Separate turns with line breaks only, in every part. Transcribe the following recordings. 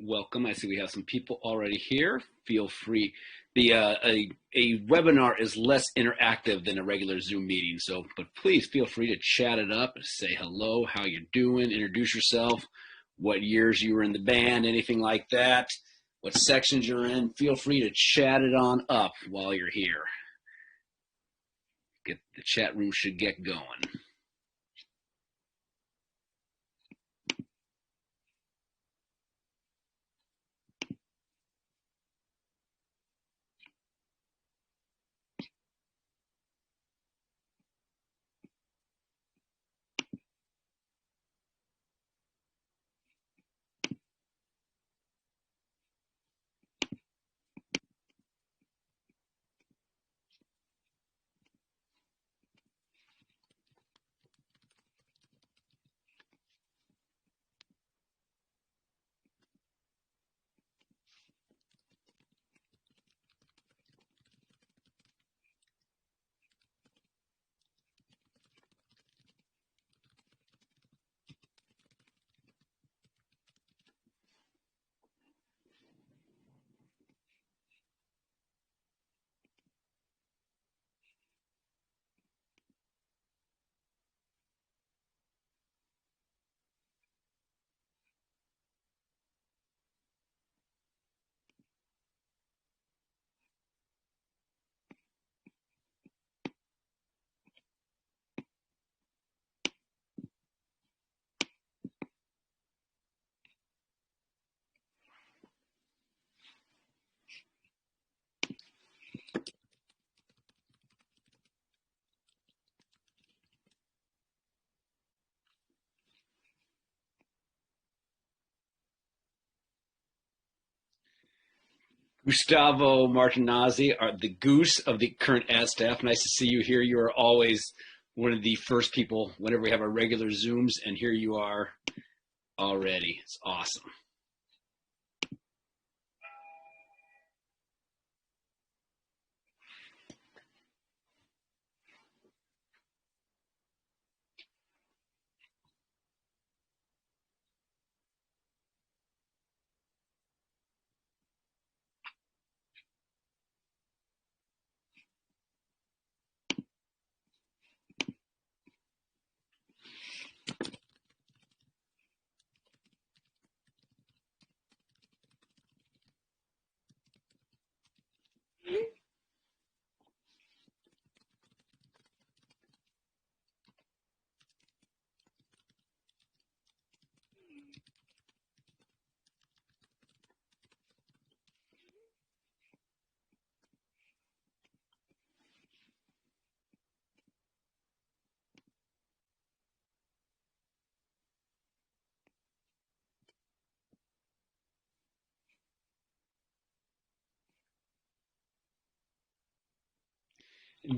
welcome. I see we have some people already here. Feel free. A webinar is less interactive than a regular Zoom meeting, but please feel free to chat it up, say hello, how you doing, introduce yourself, what years you were in the band, anything like that, what sections you're in. Feel free to chat it on up while you're here. The chat room should get going. Gustavo Martinazzi, are the goose of the current ad staff. Nice to see you here. You are always one of the first people whenever we have our regular Zooms, and here you are already. It's awesome.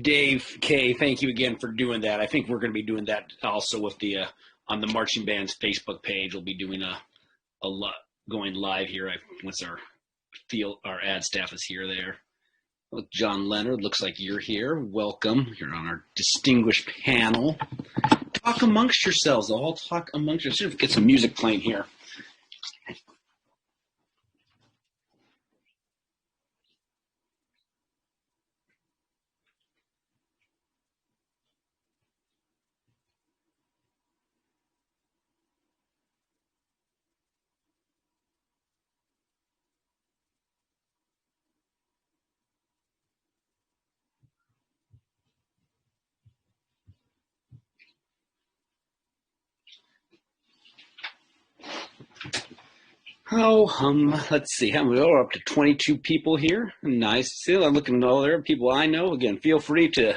Dave K, thank you again for doing that. I think we're going to be doing that also with the on the marching band's Facebook page. We'll be doing a lot going live here once our ad staff is here. There, look, John Leonard, looks like you're here. Welcome. You're on our distinguished panel. Talk amongst yourselves. All talk amongst yourselves. Get some music playing here. Let's see. We're up to 22 people here. Nice. See, I'm looking at all there people I know. Again, feel free to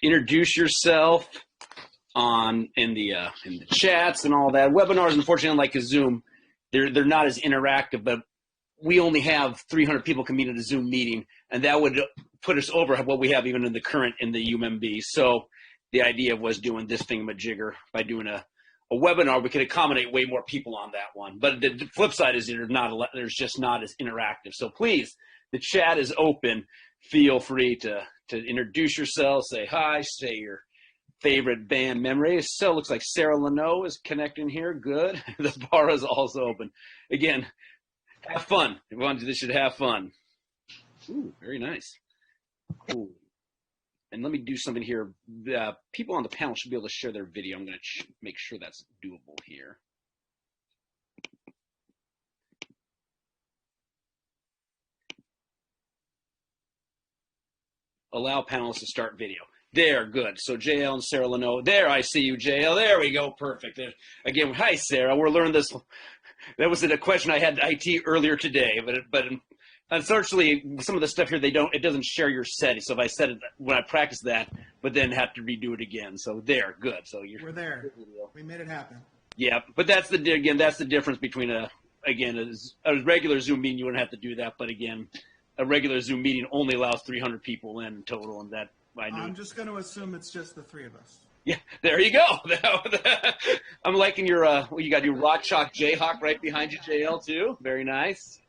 introduce yourself in the chats and all that. Webinars, unfortunately, unlike a Zoom, they're not as interactive. But we only have 300 people can meet at a Zoom meeting, and that would put us over what we have even in the UMB. So the idea was doing this thingamajigger by doing a webinar. We could accommodate way more people on that one. But the flip side is there's just not as interactive. So please, the chat is open. Feel free to introduce yourself, say hi, say your favorite band memory. So it looks like Sarah Leno is connecting here. Good. The bar is also open. Again, have fun. If you want to do this, should have fun. Ooh, very nice. Cool. And let me do something here. The people on the panel should be able to share their video. I'm going to make sure that's doable here. Allow panelists to start video. There, good. So JL and Sarah Leno. There, I see you, JL. There we go. Perfect. Again, hi, Sarah. We're learning this. That was a question I had to IT earlier today, but unfortunately, some of the stuff here, it doesn't share your setting. So if I said it when I practice that, but then have to redo it again. So there, good. So
we're there. We made it happen.
Yeah, but that's the difference between a regular Zoom meeting. You wouldn't have to do that, but again, a regular Zoom meeting only allows 300 people in total, and that I knew.
I'm just going to assume it's just the three of us.
Yeah, there you go. I'm liking your you got your Rock Chalk Jayhawk right behind you, JL too. Very nice.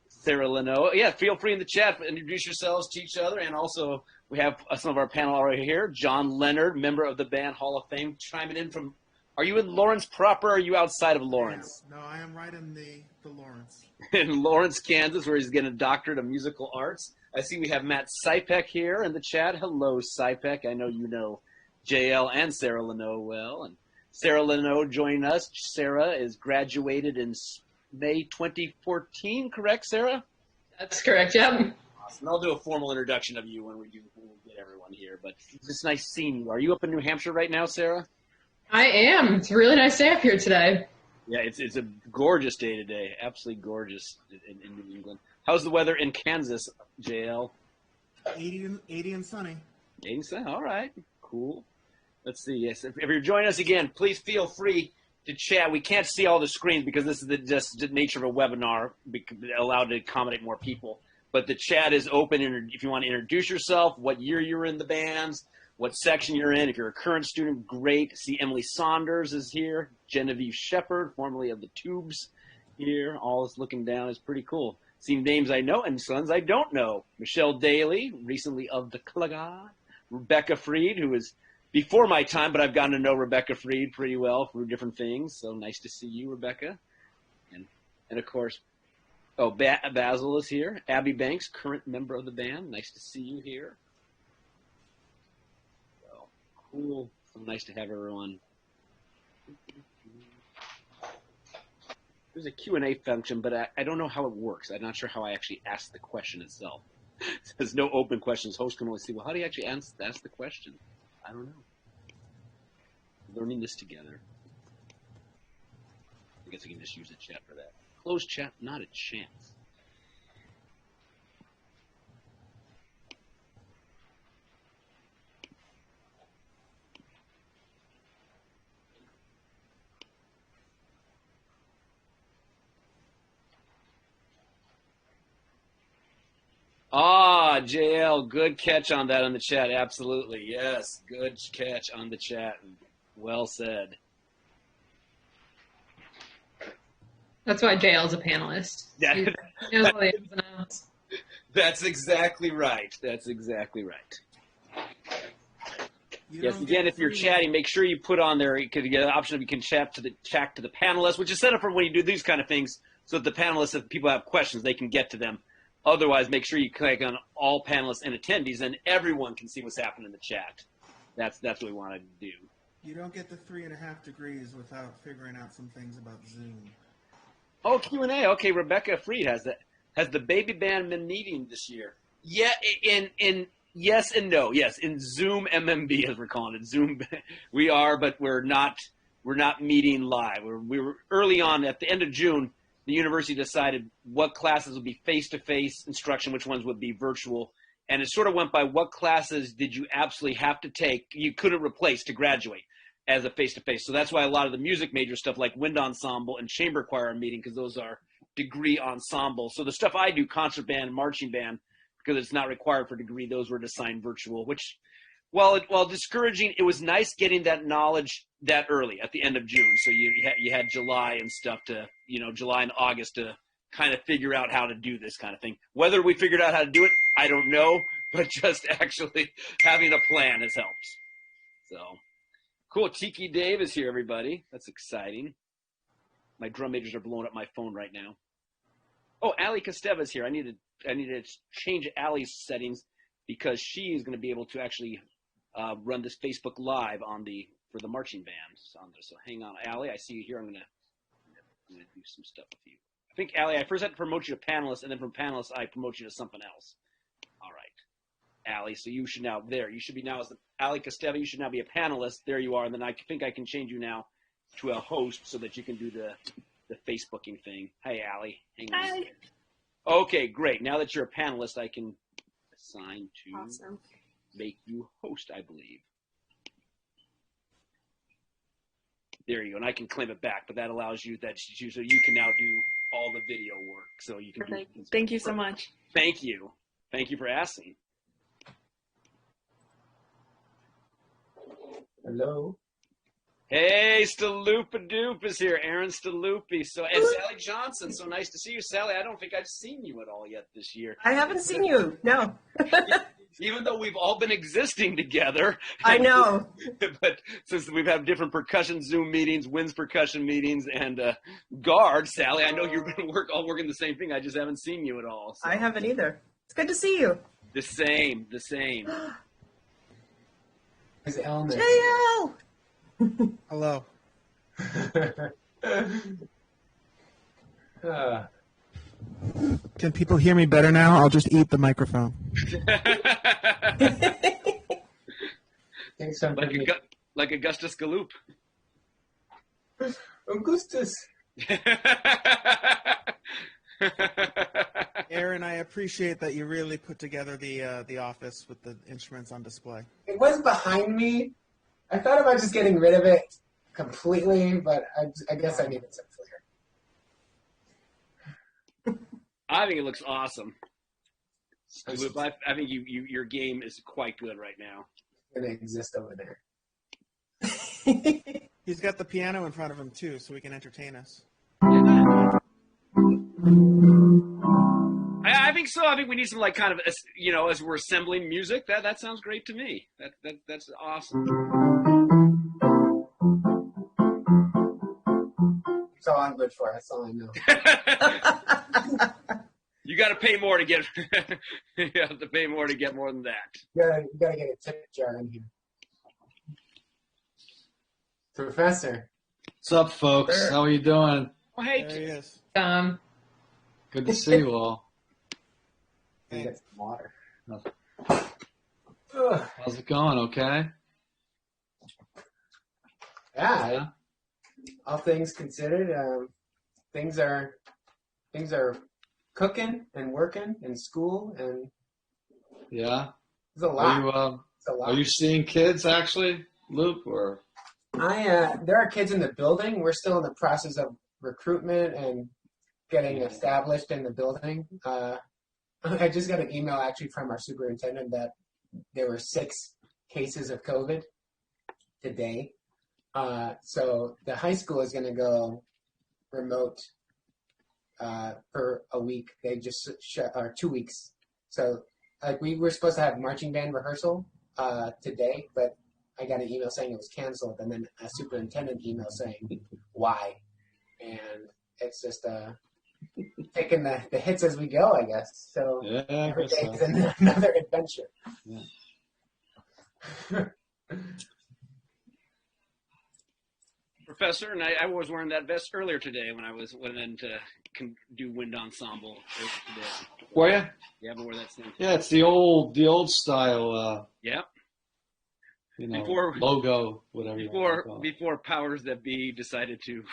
Sarah Leno. Yeah, feel free in the chat to introduce yourselves to each other, and also we have some of our panel already here. John Leonard, member of the band Hall of Fame, chiming in from. Are you in Lawrence proper, or are you outside of Lawrence?
No, I am right in the Lawrence.
In Lawrence, Kansas, where he's getting a doctorate of musical arts. I see we have Matt Sipek here in the chat. Hello, Sipek. I know you know JL and Sarah Leno well. And Sarah Leno joining us. Sarah is graduated in May 2014, correct, Sarah?
That's correct, yep.
Awesome. I'll do a formal introduction of you when we get everyone here. But it's just nice seeing you. Are you up in New Hampshire right now, Sarah?
I am. It's a really nice day up here today.
Yeah, it's a gorgeous day today. Absolutely gorgeous in New England. How's the weather in Kansas, JL?
80 and sunny.
80 and sunny. All right. Cool. Let's see. Yes. If you're joining us again, please feel free to chat. We can't see all the screens because this is just the nature of a webinar, allowed to accommodate more people. But the chat is open. If you want to introduce yourself, what year you're in the bands, what section you're in. If you're a current student, great. See, Emily Saunders is here. Genevieve Shepard, formerly of the Tubes, here. All is looking down is pretty cool. Seen names I know and sons I don't know. Michelle Daly, recently of the Clagod. Rebecca Freed, who is before my time, but I've gotten to know Rebecca Freed pretty well through different things. So nice to see you, Rebecca. And of course, Basil is here. Abby Banks, current member of the band. Nice to see you here. So cool. So nice to have everyone. There's a Q&A function, but I don't know how it works. I'm not sure how I actually ask the question itself. There's no open questions. Host can only see, well, how do you actually ask the question? I don't know. Learning this together. I guess we can just use the chat for that. Closed chat, not a chance. Ah, JL, good catch on that on the chat. Absolutely. Yes, good catch on the chat. Well said.
That's why JL's a panelist.
Yeah.
He knows all the ins and outs.
That's exactly right. That's exactly right. Yes, again, if you're chatting, make sure you put on there, because you get an option of you can chat to the panelists, which is set up for when you do these kind of things, so that the panelists, if people have questions, they can get to them. Otherwise, make sure you click on all panelists and attendees, and everyone can see what's happening in the chat. That's what we want to do.
You don't get the 3.5 degrees without figuring out some things about Zoom.
Oh, Q&A. Okay, Rebecca Freed has that. Has the baby band been meeting this year? Yeah, in yes and no. Yes, in Zoom MMB, as we're calling it. Zoom, we are, but we're not meeting live. We were early on at the end of June. The university decided what classes would be face-to-face instruction, which ones would be virtual, and it sort of went by what classes did you absolutely have to take, you couldn't replace to graduate as a face-to-face. So that's why a lot of the music major stuff like wind ensemble and chamber choir are meeting, because those are degree ensembles. So the stuff I do, concert band and marching band, because it's not required for degree, those were assigned virtual, which while discouraging, it was nice getting that knowledge that early at the end of June. So you had July and stuff to, July and August to kind of figure out how to do this kind of thing. Whether we figured out how to do it, I don't know, but just actually having a plan has helped. So cool. Tiki Dave is here, everybody. That's exciting. My drum majors are blowing up my phone right now. Oh, Ali Kosteva is here. I need to change Ali's settings because she is going to be able to actually run this Facebook Live for the marching bands on this. So hang on, Ali. I see you here. I'm gonna do some stuff with you. I think, Ali, I first had to promote you to panelist, and then from panelist, I promote you to something else. All right, Ali. So you should now you should be now as Ali Kosteva. You should now be a panelist. There you are. And then I think I can change you now to a host so that you can do the Facebooking thing. Hey, Ali. Hang on.
Hi.
Okay, great. Now that you're a panelist, I can assign to
Awesome.
make you host, I believe. There you go. And I can claim it back, but that allows you so you can now do all the video work. So you can
Perfect. Thank you so much.
Thank you. Thank you for asking.
Hello.
Hey, Staloop-a-Doop is here. Aaron Staloopy. So, and Sally Johnson. So nice to see you, Sally. I don't think I've seen you at all yet this year.
I haven't seen you. No.
Even though we've all been existing together.
I know.
But since we've had different percussion Zoom meetings, Winds percussion meetings, and guard, Sally, I know you're going to all working the same thing. I just haven't seen you at all. So.
I haven't either. It's good to see you.
The same.
His illness.
JL!
Hello. Can people hear me better now? I'll just eat the microphone.
Thanks, somebody.
Like Augustus Galloop.
Augustus.
Aaron, I appreciate that you really put together the office with the instruments on display.
It was behind me. I thought about just getting rid of it completely, but I guess I needed some flair.
I think it looks awesome. I think your game is quite good right now.
It's going to exist over there.
He's got the piano in front of him, too, so he can entertain us.
I think so. I think we need some kind of, as we're assembling music. That sounds great to me. That's awesome.
That's all I'm good for. That's all I know.
You got to pay more to get. You have to pay more to get more than that.
You gotta get a tip jar in here. Professor.
What's up, folks?
Sure.
How are you doing?
Oh, hey,
There he is.
Good to see you all.
You get some water.
How's it going? Okay.
Yeah. All things considered, things are cooking and working in school, and
Yeah.
there's a lot.
Are
It's a lot.
you seeing kids actually, Luke? Or
There are kids in the building. We're still in the process of recruitment and getting established in the building. I just got an email actually from our superintendent that there were 6 cases of COVID today. So the high school is going to go remote for a week. They just or 2 weeks. So we were supposed to have marching band rehearsal today, but I got an email saying it was canceled, and then a superintendent email saying why. And it's just taking the hits as we go, I guess. So
yeah, I
every
guess
day
so.
is another adventure.
Yeah.
Professor, and I was wearing that vest earlier today when I went in to do wind ensemble today.
Were you?
Yeah, but wore that same.
Yeah, it's the old style.
Yeah.
Logo, whatever. you want to call it.
Before powers that be decided to.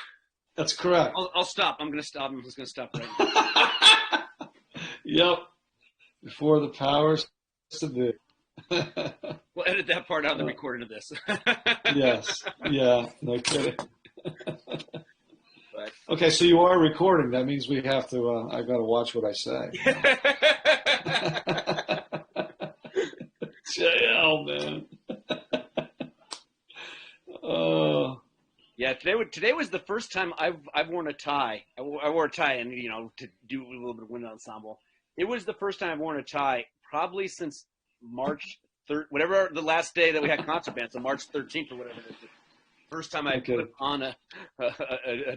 That's correct.
I'll stop. I'm gonna stop. I'm just gonna stop right now.
Yep. Before the powers to be.
We'll edit that part out of the recording of this.
Yes. Yeah. No kidding.
But.
Okay, so you are recording. That means we have to. I got to watch what I say. JL, man. Oh.
Yeah, today was the first time I've worn a tie. I wore a tie, and to do a little bit of wind ensemble. It was the first time I've worn a tie probably since March whatever the last day that we had concert band, so March 13th or whatever it is. First time I put on a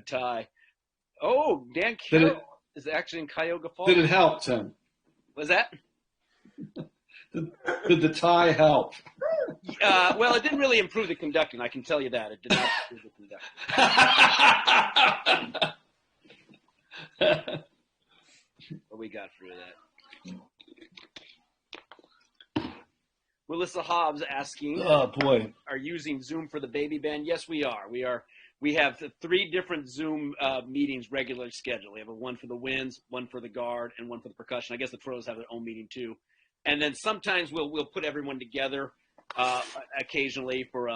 tie. Oh, Dan Carroll is actually in Cuyahoga Falls.
Did it help, Tim?
Was that?
Did the tie help?
Well, it didn't really improve the conducting. I can tell you that. It did not improve the conducting. What we got for that? Melissa Hobbs asking,
Oh, boy.
are you using Zoom for the baby band? Yes, we are. We have 3 different Zoom meetings regularly scheduled. We have one for the winds, one for the guard, and one for the percussion. I guess the pros have their own meeting too. And then sometimes we'll put everyone together occasionally for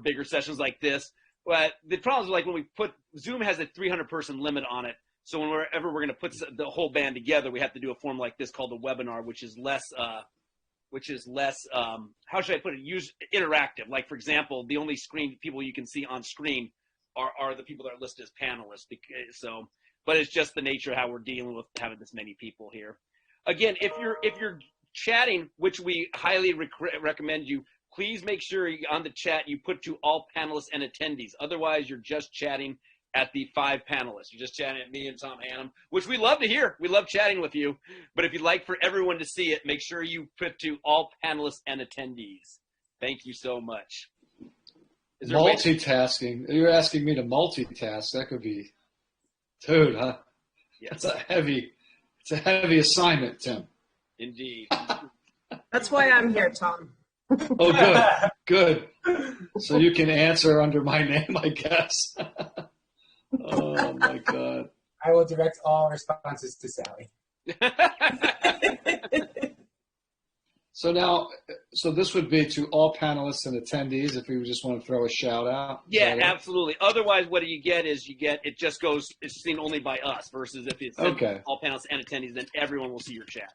bigger sessions like this. But the problem is, like, when we put Zoom has a 300-person limit on it. So whenever we're going to put the whole band together, we have to do a form like this called a webinar, which is less how should I put it? Interactive. Like, for example, the only people you can see on screen are the people that are listed as panelists. But it's just the nature of how we're dealing with having this many people here. Again, if you're chatting, which we highly recommend you, please make sure on the chat you put to all panelists and attendees. Otherwise, you're just chatting at the 5 panelists. You're just chatting at me and Tom Hannum, which we love to hear. We love chatting with you. But if you'd like for everyone to see it, make sure you put to all panelists and attendees. Thank you so much.
Multitasking. You're asking me to multitask. That could be, dude, huh?
Yes.
It's a heavy assignment, Tim.
Indeed.
That's why I'm here, Tom.
Oh, good. So you can answer under my name, I guess. Oh, my God.
I will direct all responses to Sally.
So this would be to all panelists and attendees if we just want to throw a shout out.
Yeah, absolutely. Otherwise, what you get is it just goes, it's seen only by us versus if it's all panelists and attendees, then everyone will see your chat.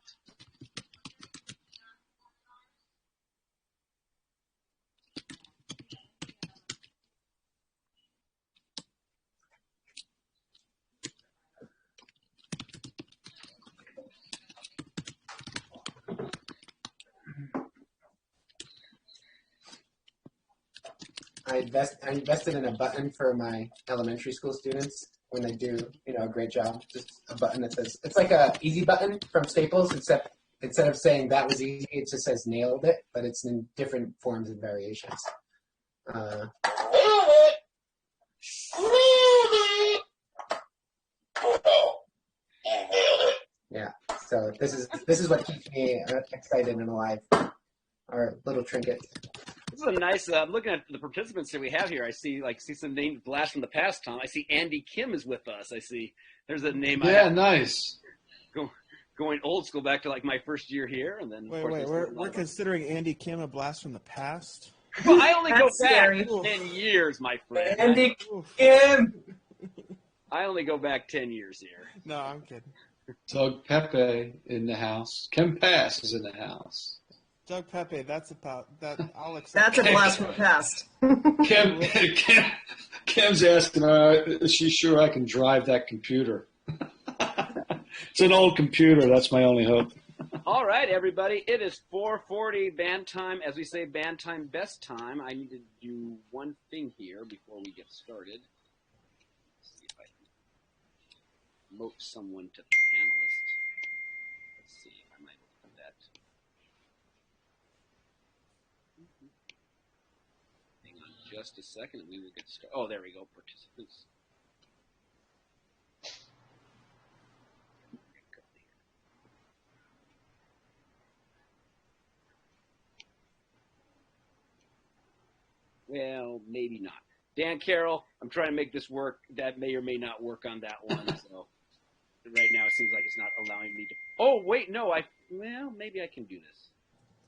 I invested in a button for my elementary school students when they do, a great job. Just a button that says, it's like a easy button from Staples, except instead of saying that was easy, it just says nailed it, but it's in different forms and variations. Yeah, so this is what keeps me excited and alive. Our little trinket.
This is a nice. I'm looking at the participants that we have here. I see some names blast from the past. Tom, I see Andy Kim is with us. I see there's a name.
Yeah, nice.
Going old school back to like my first year here, and then
wait. We're considering Andy Kim a blast from the past.
Well, I only go back
scary.
10 years, my friend.
Andy Kim.
I only go back 10 years here.
No, I'm kidding.
Doug Pepe in the house. Kim Pass is in the house.
Doug Pepe, that's about that. I'll accept.
That's a blast from the past.
Kim's asking, is she sure I can drive that computer? It's an old computer. That's my only hope.
All right, everybody. It is 4:40 band time. As we say, band time, best time. I need to do one thing here before we get started. Let's see if I can promote someone to the panelist. Let's see if I might do that. Hang on just a second, and we will get started. Oh, there we go. Participants. Well, maybe not. Dan Carroll, I'm trying to make this work. That may or may not work on that one. So right now it seems like it's not allowing me to. Oh, wait, no. Well, maybe I can do this.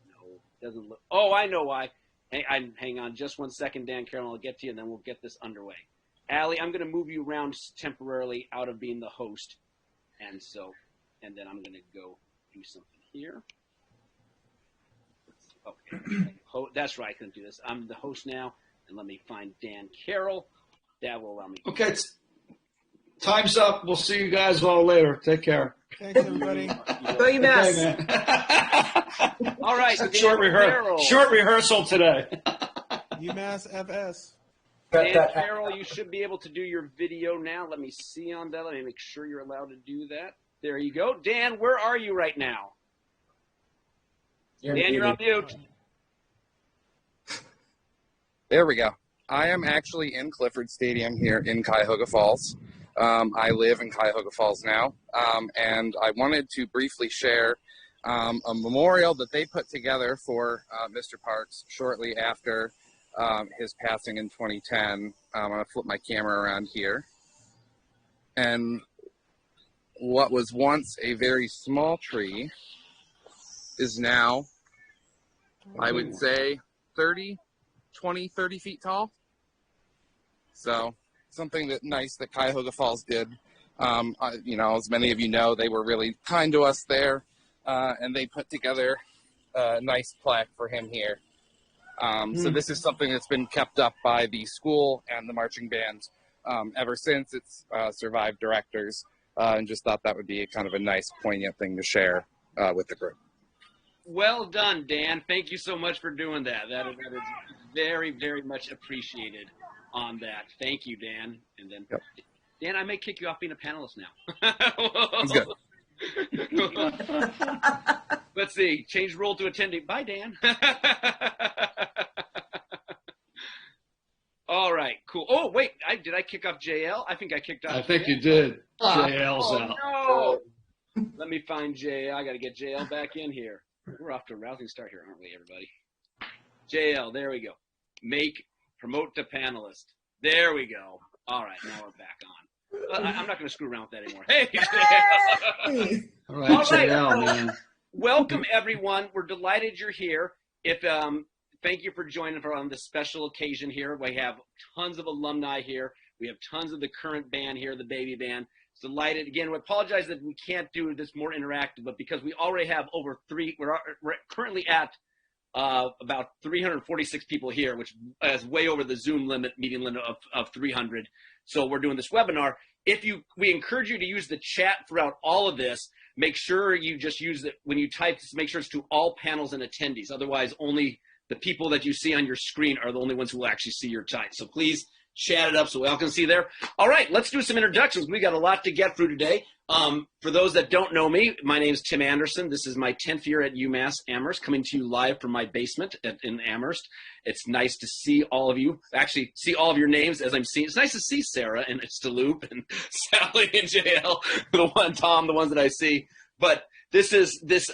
No, it doesn't look. Oh, I know why. Hang on just one second, Dan Carroll. I'll get to you, and then we'll get this underway. Allie, I'm going to move you around temporarily out of being the host. And then I'm going to go do something here. Okay, that's right. I couldn't do this. I'm the host now, and let me find Dan Carroll. That will allow me.
Okay, time's up. We'll see you guys all later. Take care.
Thanks, everybody.
Go UMass.
Okay, man.
All right,
Short,
Dan Farrell.
short rehearsal today.
UMass FS.
Dan Farrell, you should be able to do your video now. Let me see on that. Let me make sure you're allowed to do that. There you go. Dan, where are you right now? Dan, you're on mute.
There we go. I am actually in Clifford Stadium here in Cuyahoga Falls. I live in Cuyahoga Falls now, and I wanted to briefly share a memorial that they put together for Mr. Parks shortly after his passing in 2010. I'm going to flip my camera around here. And what was once a very small tree is now, I would say, 30 feet tall. So something nice that Cuyahoga Falls did. As many of you know, they were really kind to us there, and they put together a nice plaque for him here. So this is something that's been kept up by the school and the marching band ever since its survived directors, and just thought that would be kind of a nice, poignant thing to share with the group.
Well done, Dan. Thank you so much for doing that. That is very, very much appreciated on that. Thank you, Dan. And then, yep. Dan, I may kick you off being a panelist now.
That's good.
Let's see. Change role to attendee. Bye, Dan. All right, cool. Oh, wait. Did I kick off JL? I think I kicked off
I think
JL.
you did. JL's out.
No. Let me find JL. I got to get JL back in here. We're off to a rousing start here, aren't we, everybody? JL, there we go. Promote to panelist. There we go. All right, now we're back on. I'm not going to screw around with that anymore. Hey, JL.
All right, JL, man.
Welcome, everyone. We're delighted you're here. Thank you for joining on this special occasion here. We have tons of alumni here. We have tons of the current band here, the baby band. Delighted. Again, we apologize that we can't do this more interactive, but because we already have we're currently at about 346 people here, which is way over the Zoom meeting limit of 300. So we're doing this webinar. We encourage you to use the chat throughout all of this. Make sure you just use it when you type, make sure it's to all panels and attendees. Otherwise, only the people that you see on your screen are the only ones who will actually see your type. So please chat it up so we all can see there. All right, let's do some introductions. We got a lot to get through today. For those that don't know me, my name is Tim Anderson. This is my 10th year at UMass Amherst, coming to you live from my basement in Amherst. It's nice to see all of you, actually see all of your names as I'm seeing. It's nice to see Sarah and Staloop and Sally and JL, Tom, the ones that I see. But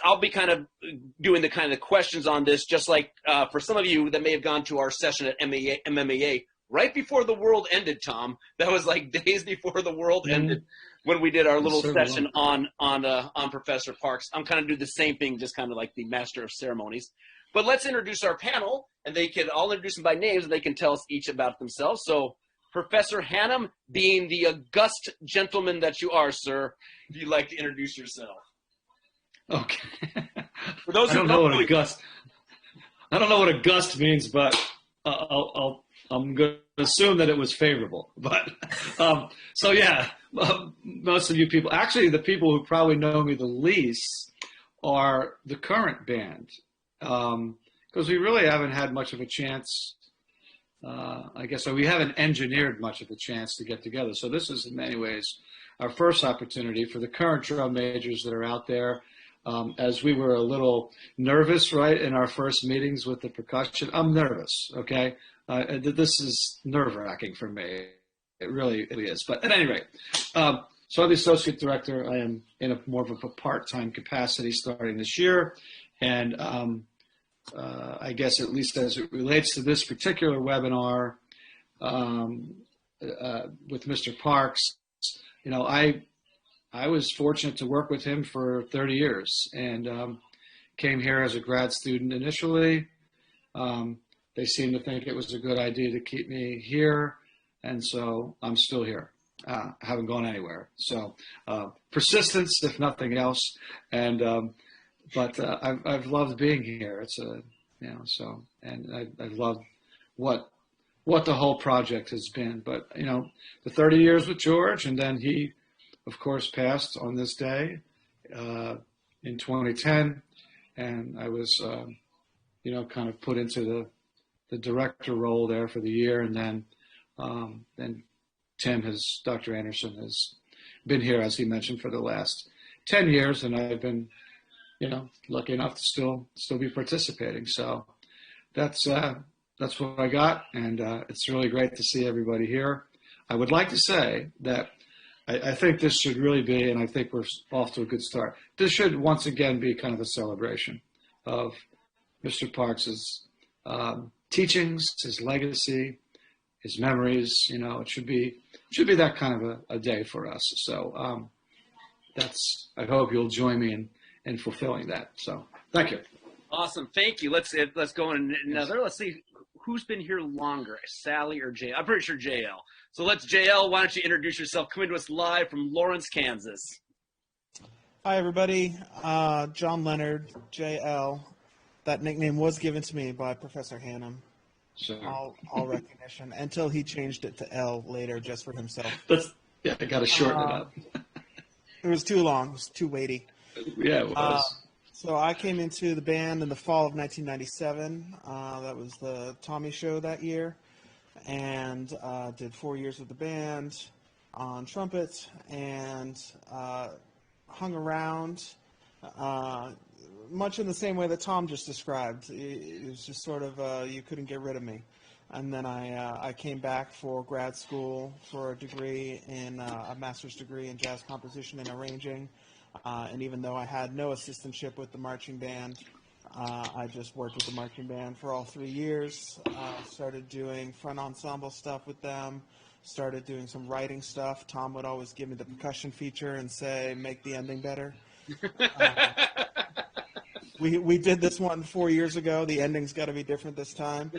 I'll be kind of doing the kind of questions on this, just like for some of you that may have gone to our session at MMAA, right before the world ended, Tom. That was like days before the world ended when we did our little session on Professor Parks. I'm kind of doing the same thing, just kind of like the master of ceremonies. But let's introduce our panel, and I'll introduce them by names, and they can tell us each about themselves. So Professor Hannum, being the august gentleman that you are, sir, if you'd like to introduce yourself.
Okay.
For those
I don't know what a gust means, but I'm going to assume that it was favorable. But most of you people, actually, the people who probably know me the least are the current band, because we really haven't had much of a chance. I guess we haven't engineered much of a chance to get together. So this is in many ways our first opportunity for the current drum majors that are out there. As we were a little nervous, right, in our first meetings with the percussion. I'm nervous, okay? This is nerve-wracking for me. It really is. But at any rate, so I'm the associate director. I am in more of a part-time capacity starting this year. And I guess at least as it relates to this particular webinar with Mr. Parks, I was fortunate to work with him for 30 years and came here as a grad student initially. They seemed to think it was a good idea to keep me here, and so I'm still here. I haven't gone anywhere. So persistence, if nothing else, and but I've loved being here. It's I've loved what the whole project has been. But the 30 years with George, and then he, of course, passed on this day, in 2010, and I was, kind of put into the director role there for the year, and then Dr. Anderson has been here, as he mentioned, for the last 10 years, and I've been, lucky enough to still be participating. So that's what I got, and it's really great to see everybody here. I would like to say that I think this should really be, and I think we're off to a good start. This should once again be kind of a celebration of Mr. Parks's teachings, his legacy, his memories. It should be that kind of a day for us. So I hope you'll join me in fulfilling that. So thank you.
Awesome, thank you. Let's go on another. Let's see who's been here longer, Sally or JL. I'm pretty sure JL. So JL. Why don't you introduce yourself? Coming to us live from Lawrence, Kansas.
Hi, everybody. John Leonard, JL. That nickname was given to me by Professor Hannum.
Sure.
All recognition until he changed it to L later just for himself.
I got to shorten it up.
It was too long. It was too weighty.
Yeah, it was.
So I came into the band in the fall of 1997. That was the Tommy show that year, and did 4 years with the band on trumpet, and hung around much in the same way that Tom just described. It was just sort of you couldn't get rid of me. And then I came back for grad school for a degree a master's degree in jazz composition and arranging. And even though I had no assistantship with the marching band, I just worked with the marching band for all 3 years. Started doing front ensemble stuff with them. Started doing some writing stuff. Tom would always give me the percussion feature and say, make the ending better. We did this one 4 years ago. The ending's got to be different this time.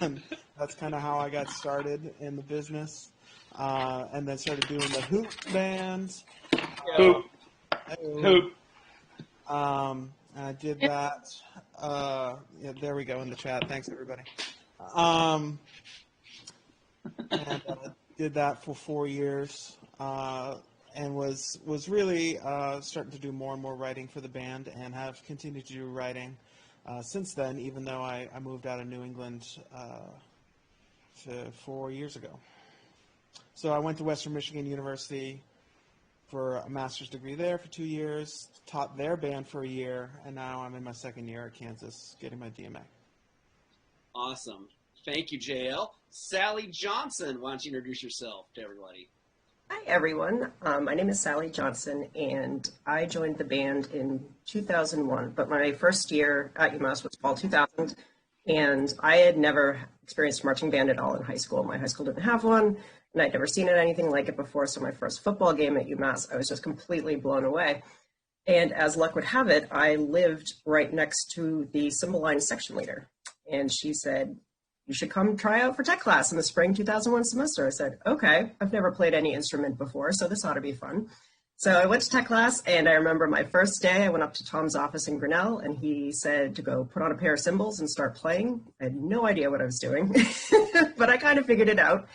And that's kind of how I got started in the business. And then started doing the hoop band.
Hoop.
And I did that. There we go in the chat. Thanks, everybody. And did that for 4 years. And was really starting to do more and more writing for the band, and have continued to do writing since then, even though I moved out of New England 4 years ago. So I went to Western Michigan University for a master's degree there for 2 years, taught their band for a year, and now I'm in my second year at Kansas getting my DMA.
Awesome. Thank you, JL. Sally Johnson, why don't you introduce yourself to everybody?
Hi, everyone. My name is Sally Johnson, and I joined the band in 2001. But my first year at UMass was fall 2000, and I had never experienced marching band at all in high school. My high school didn't have one, and I'd never seen anything like it before. So my first football game at UMass, I was just completely blown away. And as luck would have it, I lived right next to the cymbal line section leader, and she said, you should come try out for tech class in the spring 2001 semester. I said, okay, I've never played any instrument before, so this ought to be fun. So I went to tech class, and I remember my first day, I went up to Tom's office in Grinnell, and he said to go put on a pair of cymbals and start playing. I had no idea what I was doing, but I kind of figured it out.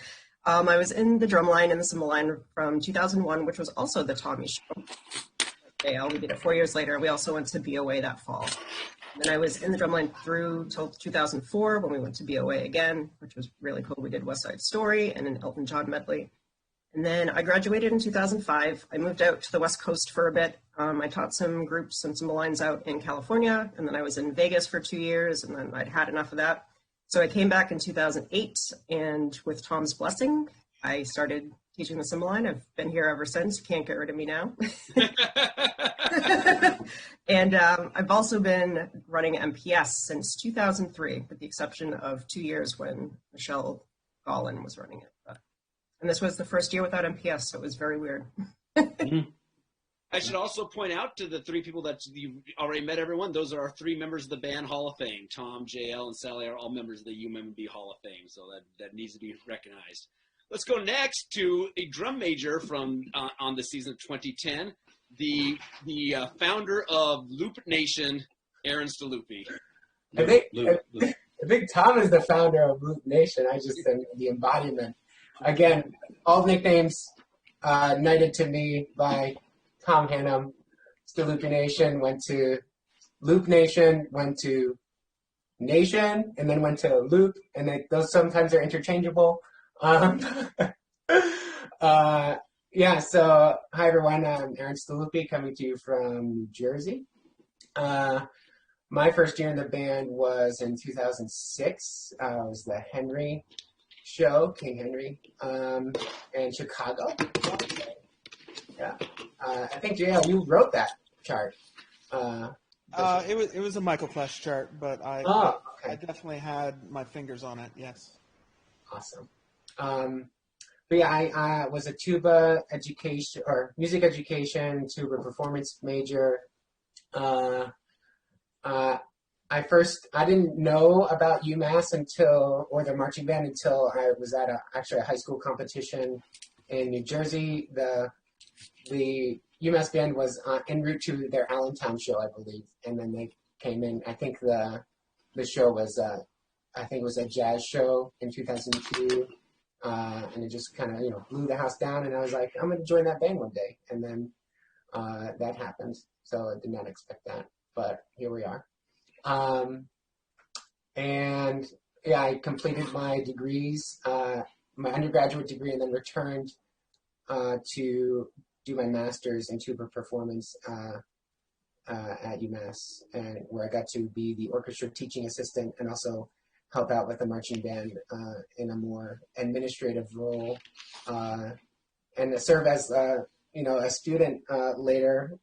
I was in the drum line and the cymbal line from 2001, which was also the Tommy show. We did it 4 years later. We also went to BOA that fall. And then I was in the drumline through till 2004 when we went to BOA again, which was really cool. We did West Side Story and an Elton John medley. And then I graduated in 2005. I moved out to the West Coast for a bit. I taught some groups and some lines out in California, and then I was in Vegas for 2 years, and then I'd had enough of that. So I came back in 2008, and with Tom's blessing, I started teaching the cymbal line. I've been here ever since. You can't get rid of me now. And I've also been running MPS since 2003, with the exception of 2 years when Michelle Gollin was running it. And this was the first year without MPS, so it was very weird.
I should also point out to the three people that you already met, everyone, those are our 3 members of the band Hall of Fame. Tom, JL, and Sally are all members of the UMMB Hall of Fame, so that needs to be recognized. Let's go next to a drum major from on the season of 2010, the founder of Loop Nation, Aaron Staluppi.
I think Tom is the founder of Loop Nation. I just am the embodiment. Again, all nicknames knighted to me by Tom Hannum. Loopy Nation, went to Loop Nation, went to Nation, and then went to Loop, and those sometimes are interchangeable. Um, yeah, so hi everyone, I'm Aaron Staluppi coming to you from New Jersey. My first year in the band was in 2006. It was the Henry show, King Henry, in Chicago. Yeah, I think you wrote that chart.
It was a Michael Flesh chart, but I definitely had my fingers on it. Yes.
Awesome. But yeah, I was a tuba education or music education, tuba performance major. I didn't know about UMass or the marching band until I was at actually a high school competition in New Jersey. The UMass band was en route to their Allentown show, I believe, and then they came in. I think the show was it was a jazz show in 2002, and it just kind of blew the house down. And I was like, I'm going to join that band one day, and then that happened. So I did not expect that, but here we are. And yeah, I completed my degrees, my undergraduate degree, and then returned to do my master's in tuba performance at UMass, and where I got to be the orchestra teaching assistant and also help out with the marching band in a more administrative role, and serve as a student later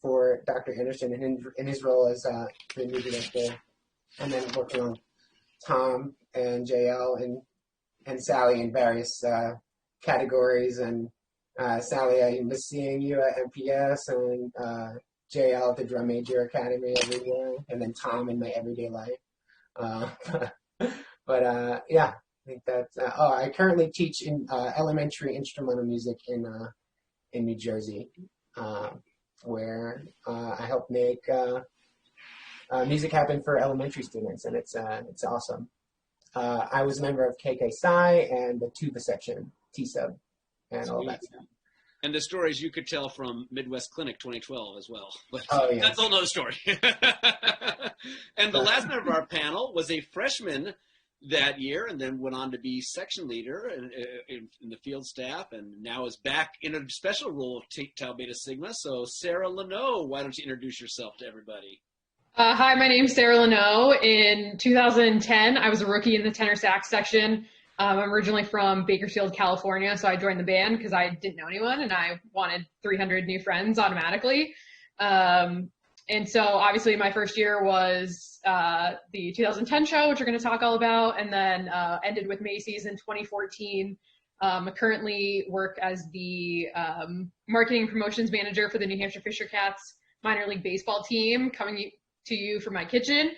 for Dr. Anderson in his role as the new director, and then working on Tom and JL and Sally in various categories. And Sally, I miss seeing you at MPS, and JL at the Drum Major Academy every year, and then Tom in my everyday life. But yeah, I think that's. I currently teach in elementary instrumental music in New Jersey, where I help make music happen for elementary students, and it's awesome. I was a member of KK Psi and the tuba section, T-Sub, and all that stuff.
And the stories you could tell from Midwest Clinic 2012 as well. But
yeah.
That's a whole nother story. And the last member of our panel was a freshman that year, and then went on to be section leader in the field staff, and now is back in a special role of Tau Beta Sigma. So Sarah Leno, why don't you introduce yourself to everybody?
Hi, my name's Sarah Leno. In 2010, I was a rookie in the tenor sax section. I'm originally from Bakersfield, California, so I joined the band because I didn't know anyone and I wanted 300 new friends automatically. And so obviously my first year was the 2010 show, which we're going to talk all about, and then ended with Macy's in 2014. I currently work as the marketing and promotions manager for the New Hampshire Fisher Cats minor league baseball team, coming to you from my kitchen,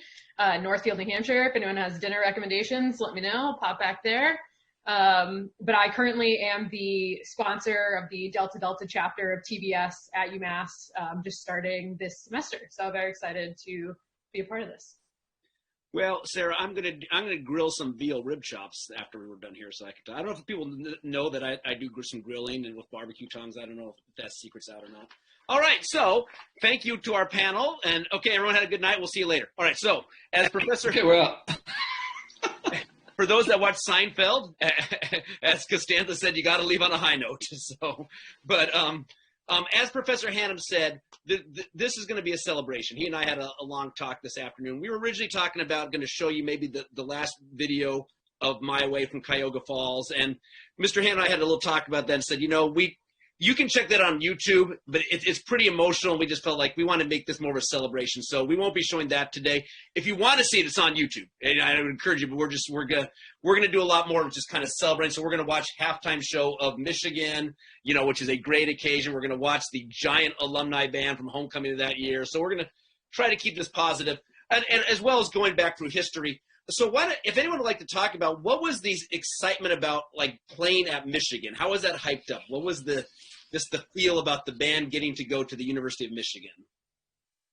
Northfield, New Hampshire. If anyone has dinner recommendations, let me know. I'll pop back there. But I currently am the sponsor of the Delta Delta chapter of TBS at UMass, just starting this semester. So I'm very excited to be a part of this.
Well, Sarah, I'm gonna grill some veal rib chops after we're done here, so I don't know if people know that I do some grilling and with barbecue tongs. I don't know if that secret's out or not. All right, so thank you to our panel, and okay, everyone had a good night. We'll see you later. All right, so as Professor, for those that watch Seinfeld, as Costanza said, you got to leave on a high note. So, but as Professor Hannum said, this is going to be a celebration. He and I had a long talk this afternoon. We were originally talking about going to show you maybe the last video of My Way from Cuyahoga Falls, and Mr. Hannum and I had a little talk about that and said, you can check that on YouTube, but it's pretty emotional. We just felt like we want to make this more of a celebration, so we won't be showing that today. If you want to see it, it's on YouTube, and I would encourage you. But we're gonna do a lot more of just kind of celebrating. So we're gonna watch halftime show of Michigan, which is a great occasion. We're gonna watch the giant alumni band from homecoming of that year. So we're gonna try to keep this positive, and as well as going back through history. So if anyone would like to talk about what was the excitement about like playing at Michigan? How was that hyped up? What was the feel about the band getting to go to the University of Michigan?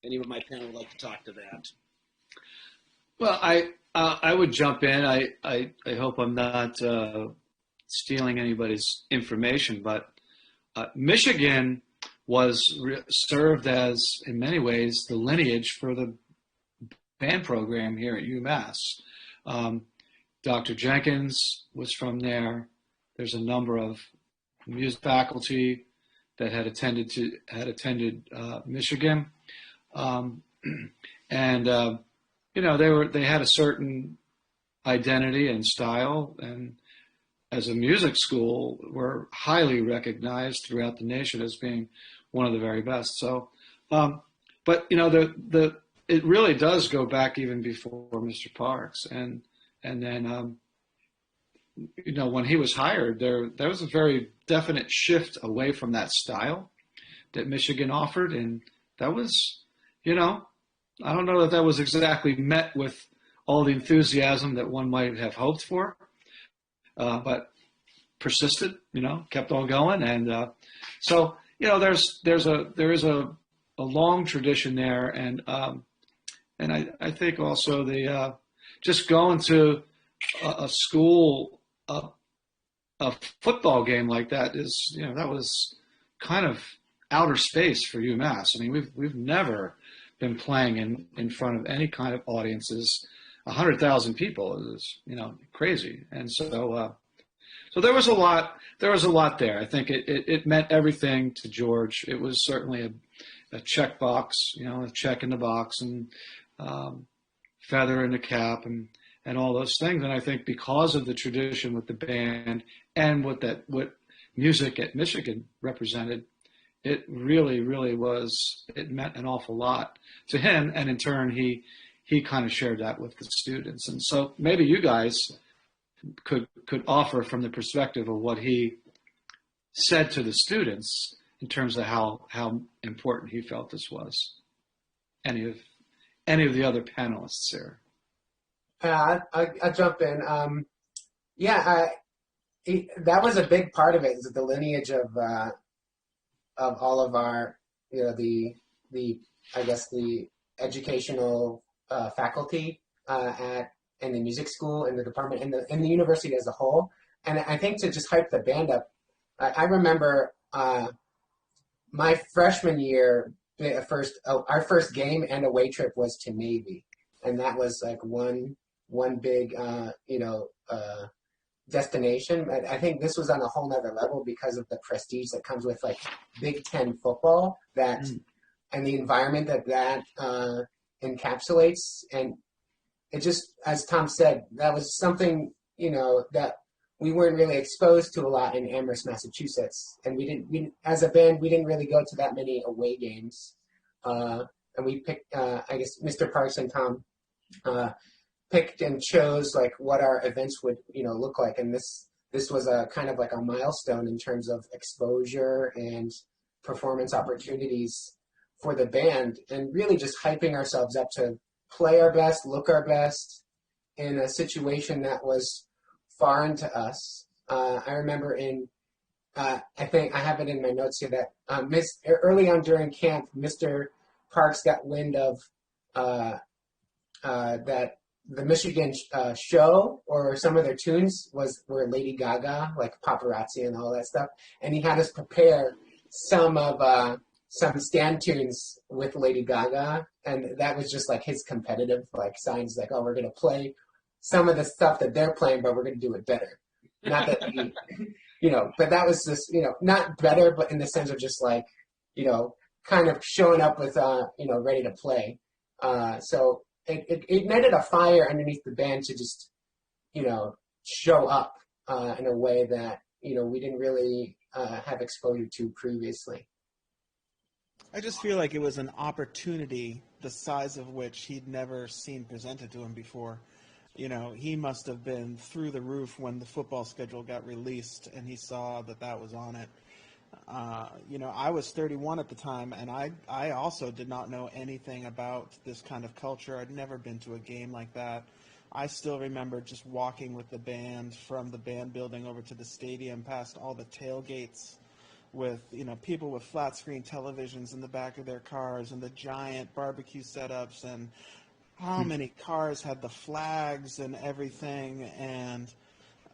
Any of my panel would like to talk to that?
Well, I would jump in. I hope I'm not stealing anybody's information, but Michigan served as, in many ways, the lineage for the band program here at UMass. Dr. Jenkins was from there. There's a number of music faculty that had attended Michigan, and they had a certain identity and style, and as a music school, were highly recognized throughout the nation as being one of the very best. So, but it really does go back even before Mr. Parks, and then when he was hired, there was a very definite shift away from that style that Michigan offered, and that was, I don't know that was exactly met with all the enthusiasm that one might have hoped for, but persisted, kept on going, and so there is a long tradition there, and I think also the just going to a school, a football game like that is, that was kind of outer space for UMass. I mean, we've never been playing in front of any kind of audiences. 100,000 people is, crazy. And so there was a lot there. I think it meant everything to George. It was certainly a check box, a check in the box, and feather in the cap, and all those things. And I think because of the tradition with the band and what music at Michigan represented, it really, really it meant an awful lot to him. And in turn, he kind of shared that with the students. And so maybe you guys could offer from the perspective of what he said to the students in terms of how important he felt this was. Any of the other panelists here?
I'll jump in. That was a big part of it, is the lineage of all of our, the educational faculty in the music school, in the department, in the university as a whole. And I think to just hype the band up, I remember my freshman year, our first game and away trip was to Navy, and that was like one big destination. I think this was on a whole nother level because of the prestige that comes with like Big Ten football, and the environment that encapsulates. And it just, as Tom said, that was something that we weren't really exposed to a lot in Amherst, Massachusetts, and as a band we didn't really go to that many away games, and we picked. I guess Mr. Parks and Tom picked and chose like what our events would look like, and this was a kind of like a milestone in terms of exposure and performance opportunities for the band, and really just hyping ourselves up to play our best, look our best in a situation that was foreign to us. I remember I think I have it in my notes here that early on during camp, Mr. Parks got wind of that the Michigan show, or some of their tunes were Lady Gaga, like Paparazzi and all that stuff, and he had us prepare some stand tunes with Lady Gaga, and that was just like his competitive signs, like, oh, we're gonna play some of the stuff that they're playing, but we're gonna do it better. Not that but that was just not better, but in the sense of just like kind of showing up with ready to play. So it ignited a fire underneath the band to just show up in a way that we didn't really have exposure to previously.
I just feel like it was an opportunity the size of which he'd never seen presented to him before. He must have been through the roof when the football schedule got released and he saw that was on it. I was 31 at the time, and I also did not know anything about this kind of culture. I'd never been to a game like that. I still remember just walking with the band from the band building over to the stadium, past all the tailgates with people with flat screen televisions in the back of their cars and the giant barbecue setups, and how many cars had the flags and everything. And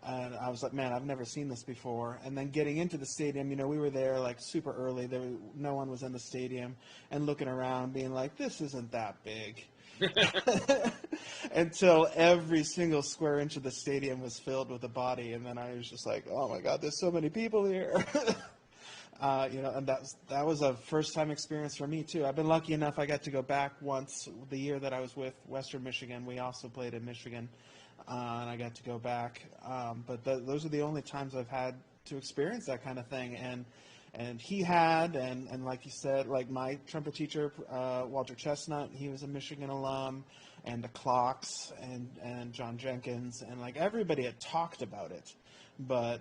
And I was like, man, I've never seen this before. And then getting into the stadium, we were there like super early. No one was in the stadium, and looking around, being like, this isn't that big. Until every single square inch of the stadium was filled with a body, and then I was just like, oh my God, there's so many people here. And that was a first-time experience for me too. I've been lucky enough; I got to go back once the year that I was with Western Michigan. We also played in Michigan, and I got to go back. But those are the only times I've had to experience that kind of thing. And he had, and like you said, like my trumpet teacher, Walter Chestnut, he was a Michigan alum, and the Clocks, and John Jenkins, and like everybody had talked about it, but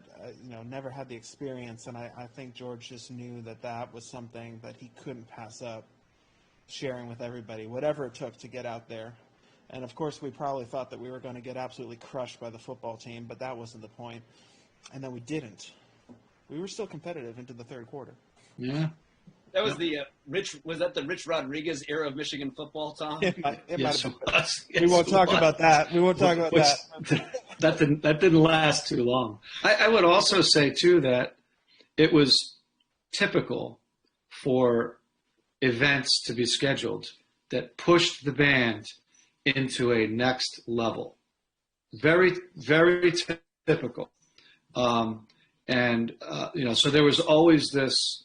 never had the experience. And I think George just knew that was something that he couldn't pass up, sharing with everybody, whatever it took to get out there. And of course, we probably thought that we were going to get absolutely crushed by the football team, but that wasn't the point. And then we didn't. We were still competitive into the third quarter.
Yeah.
That was the was that the Rich Rodriguez era of Michigan football, Tom?
It might have been.
Yes,
We won't talk about that. We won't talk about that.
That didn't last too long. I would also say, too, that it was typical for events to be scheduled that pushed the band into a next level. Very, very typical. So there was always this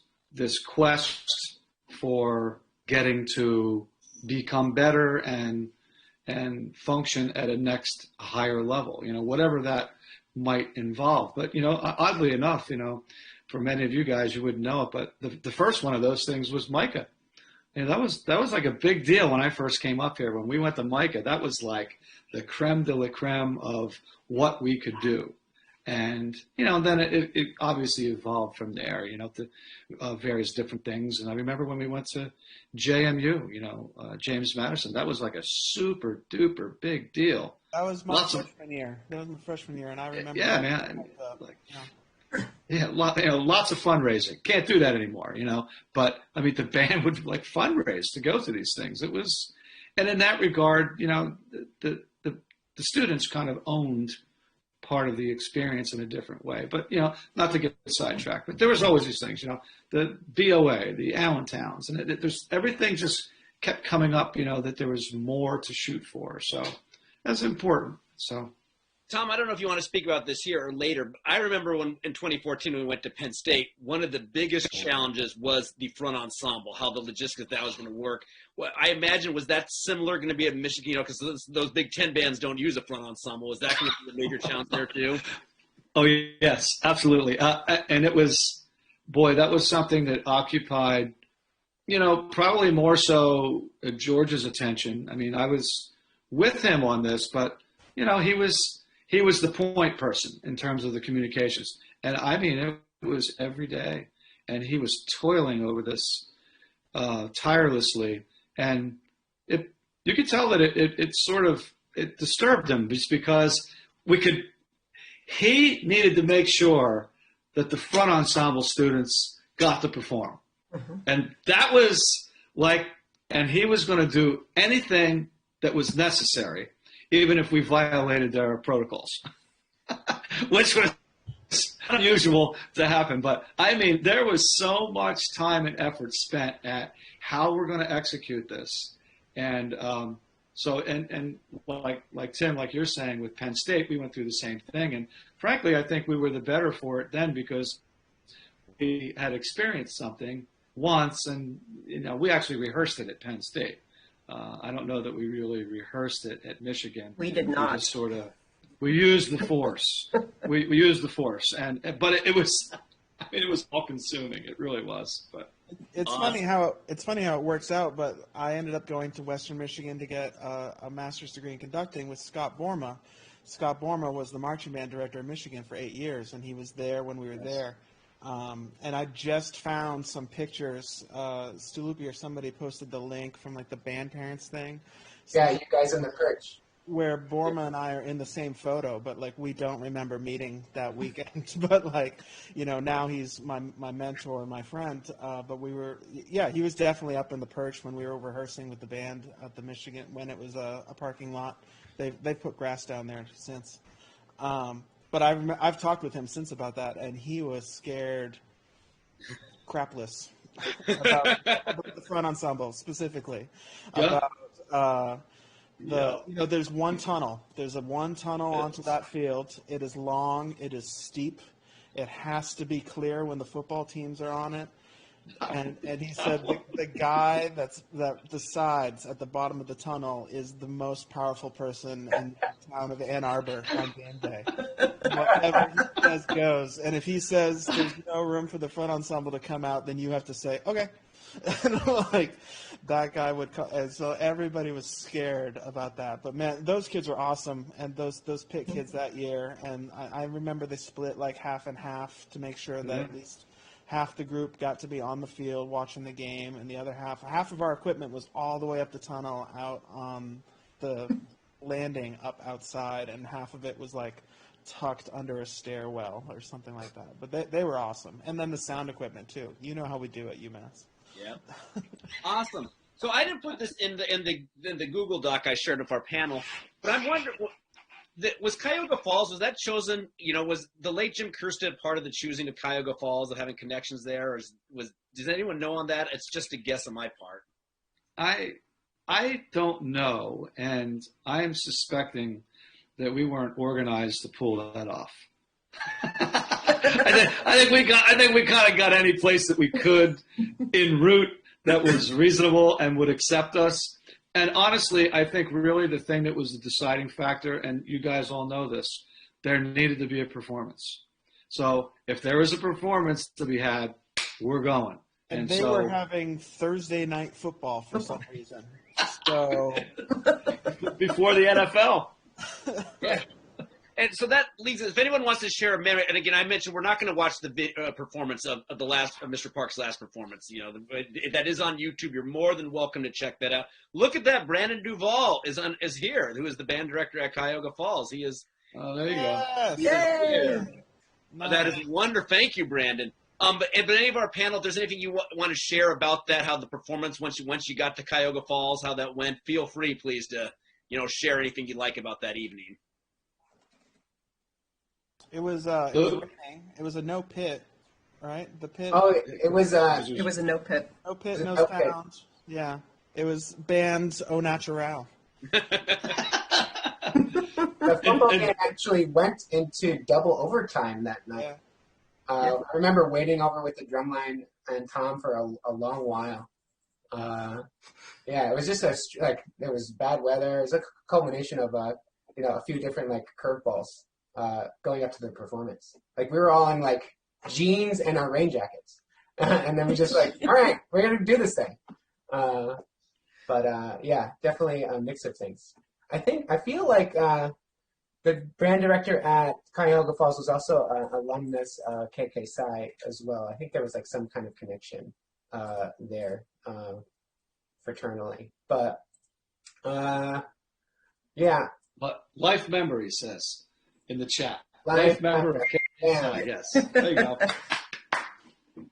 quest for getting to become better and function at a next higher level, whatever that might involve. But, oddly enough, for many of you guys, you wouldn't know it, but the first one of those things was Micah. That was like a big deal when I first came up here. When we went to Micah, that was like the creme de la creme of what we could do. And, then it obviously evolved from there, to various different things. And I remember when we went to JMU, James Madison, that was like a super duper big deal.
That was my freshman year. And I remember.
Yeah, man. Lots of fundraising. Can't do that anymore, But, I mean, the band would like fundraise to go to these things. It was, and in that regard, the students kind of owned part of the experience in a different way. But, not to get sidetracked, but there was always these things, the BOA, the Allentowns, and there's everything just kept coming up, that there was more to shoot for. So that's important. So,
Tom, I don't know if you want to speak about this here or later, but I remember when in 2014 when we went to Penn State, one of the biggest challenges was the front ensemble, how the logistics of that was going to work. Well, I imagine, was that similar going to be at Michigan, because those Big Ten bands don't use a front ensemble. Was that going to be a major challenge there too?
Oh, yes, absolutely. And it was, that was something that occupied, probably more so George's attention. I mean, I was with him on this, but, he was the point person in terms of the communications. And I mean, it was every day. And he was toiling over this tirelessly. And you could tell that it disturbed him, just because he needed to make sure that the front ensemble students got to perform. Mm-hmm. And that was and he was going to do anything that was necessary, even if we violated their protocols, which was unusual to happen. But I mean, there was so much time and effort spent at how we're going to execute this. And like Tim, like you're saying with Penn State, we went through the same thing. And frankly, I think we were the better for it then, because we had experienced something once, and we actually rehearsed it at Penn State. I don't know that we really rehearsed it at Michigan.
We did not.
We just we used the force. we used the force, but it was all consuming. It really was. But
it's funny how it works out. But I ended up going to Western Michigan to get a master's degree in conducting with Scott Borma. Scott Borma was the marching band director of Michigan for 8 years, and he was there when we were there. And I just found some pictures. Stulupi or somebody posted the link from like the band parents thing.
So, yeah, you guys in the perch.
Where Borma and I are in the same photo, but like we don't remember meeting that weekend. But like, now he's my mentor, my friend. But he was definitely up in the perch when we were rehearsing with the band at the Michigan, when it was a parking lot. They've put grass down there since. But I've talked with him since about that, and he was scared crapless about the front ensemble specifically.
Yeah.
About there's one tunnel. There's one tunnel onto that field. It is long. It is steep. It has to be clear when the football teams are on it. And he said the guy that decides at the bottom of the tunnel is the most powerful person in the town of Ann Arbor on game day. Whatever he says goes. And if he says there's no room for the front ensemble to come out, then you have to say, okay. And like that guy would come. And so everybody was scared about that. But man, those kids were awesome. And those Pitt kids that year. And I remember they split like half and half to make sure that at least half the group got to be on the field watching the game, and the other half of our equipment was all the way up the tunnel out on the landing up outside, and half of it was like tucked under a stairwell or something like that. But they were awesome. And then the sound equipment too. You know how we do at UMass. Yeah.
Awesome. So I didn't put this in the Google Doc I shared with our panel, but I'm wondering, was Cuyahoga Falls, was that chosen, was the late Jim Kerstead part of the choosing of Cuyahoga Falls, of having connections there, or does anyone know on that? It's just a guess on my part.
I don't know, and I am suspecting that we weren't organized to pull that off. I think we kind of got any place that we could en route that was reasonable and would accept us. And honestly, I think really the thing that was the deciding factor, and you guys all know this, there needed to be a performance. So if there was a performance to be had, we're going.
And they were having Thursday night football for some reason. So
before the NFL.
Yeah. And so that leads us, if anyone wants to share a memory, and again, I mentioned we're not going to watch the performance of Mr. Park's last performance. That is on YouTube. You're more than welcome to check that out. Look at that. Brandon Duvall is here, who is the band director at Cuyahoga Falls. He is.
Oh, there you go.
Yay!
Nice. That is wonderful. Thank you, Brandon. But any of our panel, if there's anything you want to share about that, how the performance, once you got to Cuyahoga Falls, how that went, feel free, please, to, share anything you'd like about that evening.
It was raining. It was a no pit, right? The pit.
Oh, it was
a no pit.
No pit, no sound. Yeah, it was band's au natural.
The football game actually went into double overtime that night. Yeah. I remember waiting over with the drumline and Tom for a long while. It was just there was bad weather. It was a culmination of a few different curveballs. Going up to the performance. We were all in jeans and our rain jackets. And then we just all right, we're going to do this thing. Definitely a mix of things. I feel like the brand director at Cuyahoga Falls was also an alumnus KK Psi as well. I think there was some kind of connection there fraternally. But
But life memory says in the chat. Life member of KK, yes. There you go.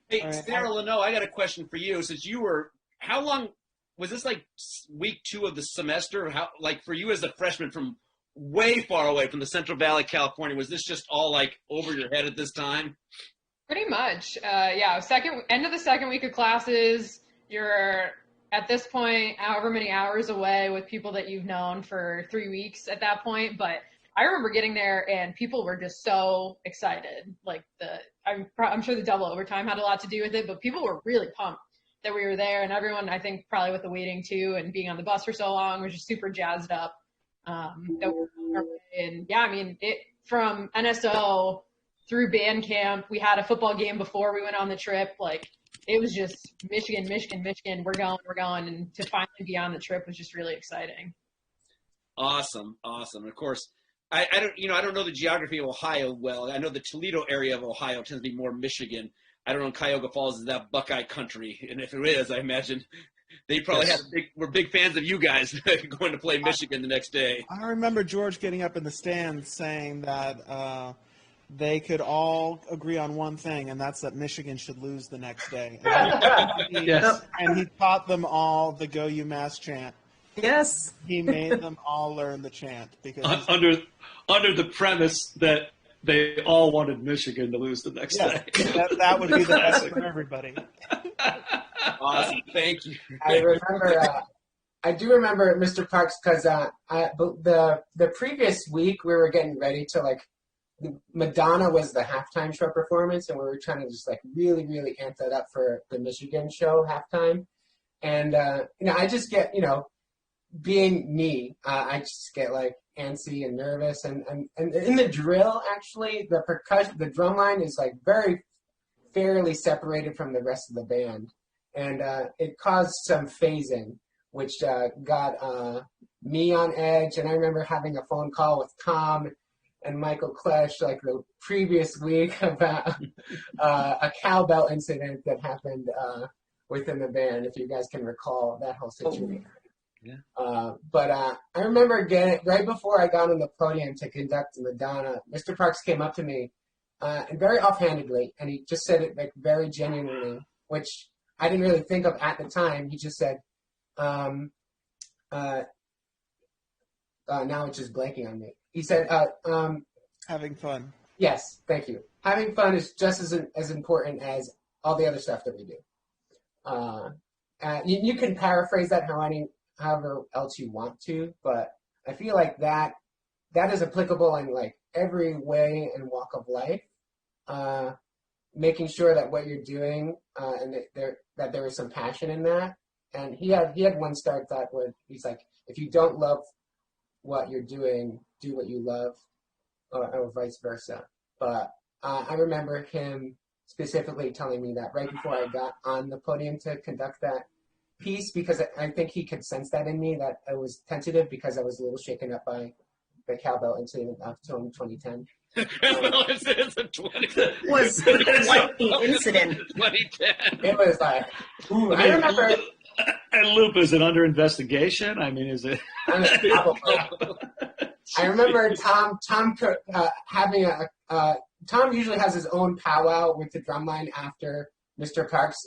Hey, Sarah Leno, I got a question for you. Since how long was this? Week 2 of the semester? How for you as a freshman from way far away from the Central Valley, California? Was this just all over your head at this time?
Pretty much, end of the second week of classes. You're at this point however many hours away with people that you've known for 3 weeks at that point, but I remember getting there and people were just so excited. I'm sure the double overtime had a lot to do with it, but people were really pumped that we were there, and everyone, I think, probably with the waiting too and being on the bus for so long, was just super jazzed up. From NSO through band camp, we had a football game before we went on the trip. It was just Michigan. We're going, and to finally be on the trip was just really exciting.
Awesome. Of course, I don't know the geography of Ohio well. I know the Toledo area of Ohio tends to be more Michigan. I don't know if Cuyahoga Falls is that Buckeye country, and if it is, I imagine they probably were big fans of you guys going to play Michigan the next day.
I remember George getting up in the stands saying that they could all agree on one thing, and that's that Michigan should lose the next day. And he taught them all the Go UMass chant.
Yes.
He made them all learn the chant because
under the premise that they all wanted Michigan to lose the next
Yeah,
day.
that would be the best for everybody.
Awesome. Thank you.
I remember. I do remember Mr. Parks because the previous week we were getting ready to like Madonna was the halftime show performance, and we were trying to just like really amp that up for the Michigan show halftime. And I just get being me, I just get like antsy and nervous, and in the drill actually the percussion, the drum line is like very fairly separated from the rest of the band, and it caused some phasing, which got me on edge. And I remember having a phone call with Tom and Michael Klesch like the previous week about a cowbell incident that happened within the band, if you guys can recall that whole situation.
Yeah.
But I remember getting, right before I got on the podium to conduct Madonna, Mr. Parks came up to me and very offhandedly, and he just said it like very genuinely, which I didn't really think of at the time. He just said, now it's just blanking on me. He said,
Having fun.
yes, thank you. Having fun is just as important as all the other stuff that we do. You can paraphrase that however else you want to, but I feel like that is applicable in like every way and walk of life. Making sure that what you're doing and that there is some passion in that. And he had one start thought where he's like, if you don't love what you're doing, do what you love, or vice versa. But I remember him specifically telling me that right before I got on the podium to conduct that piece, because I think he could sense that in me, that I was tentative because I was a little shaken up by the cowbell incident of 2010.
It's a 20.
Was quite the incident.
2010.
It was like, ooh, I remember.
And Loop, is it under investigation? I mean, is it?
I remember Tom having Tom usually has his own powwow with the drumline after Mr. Parks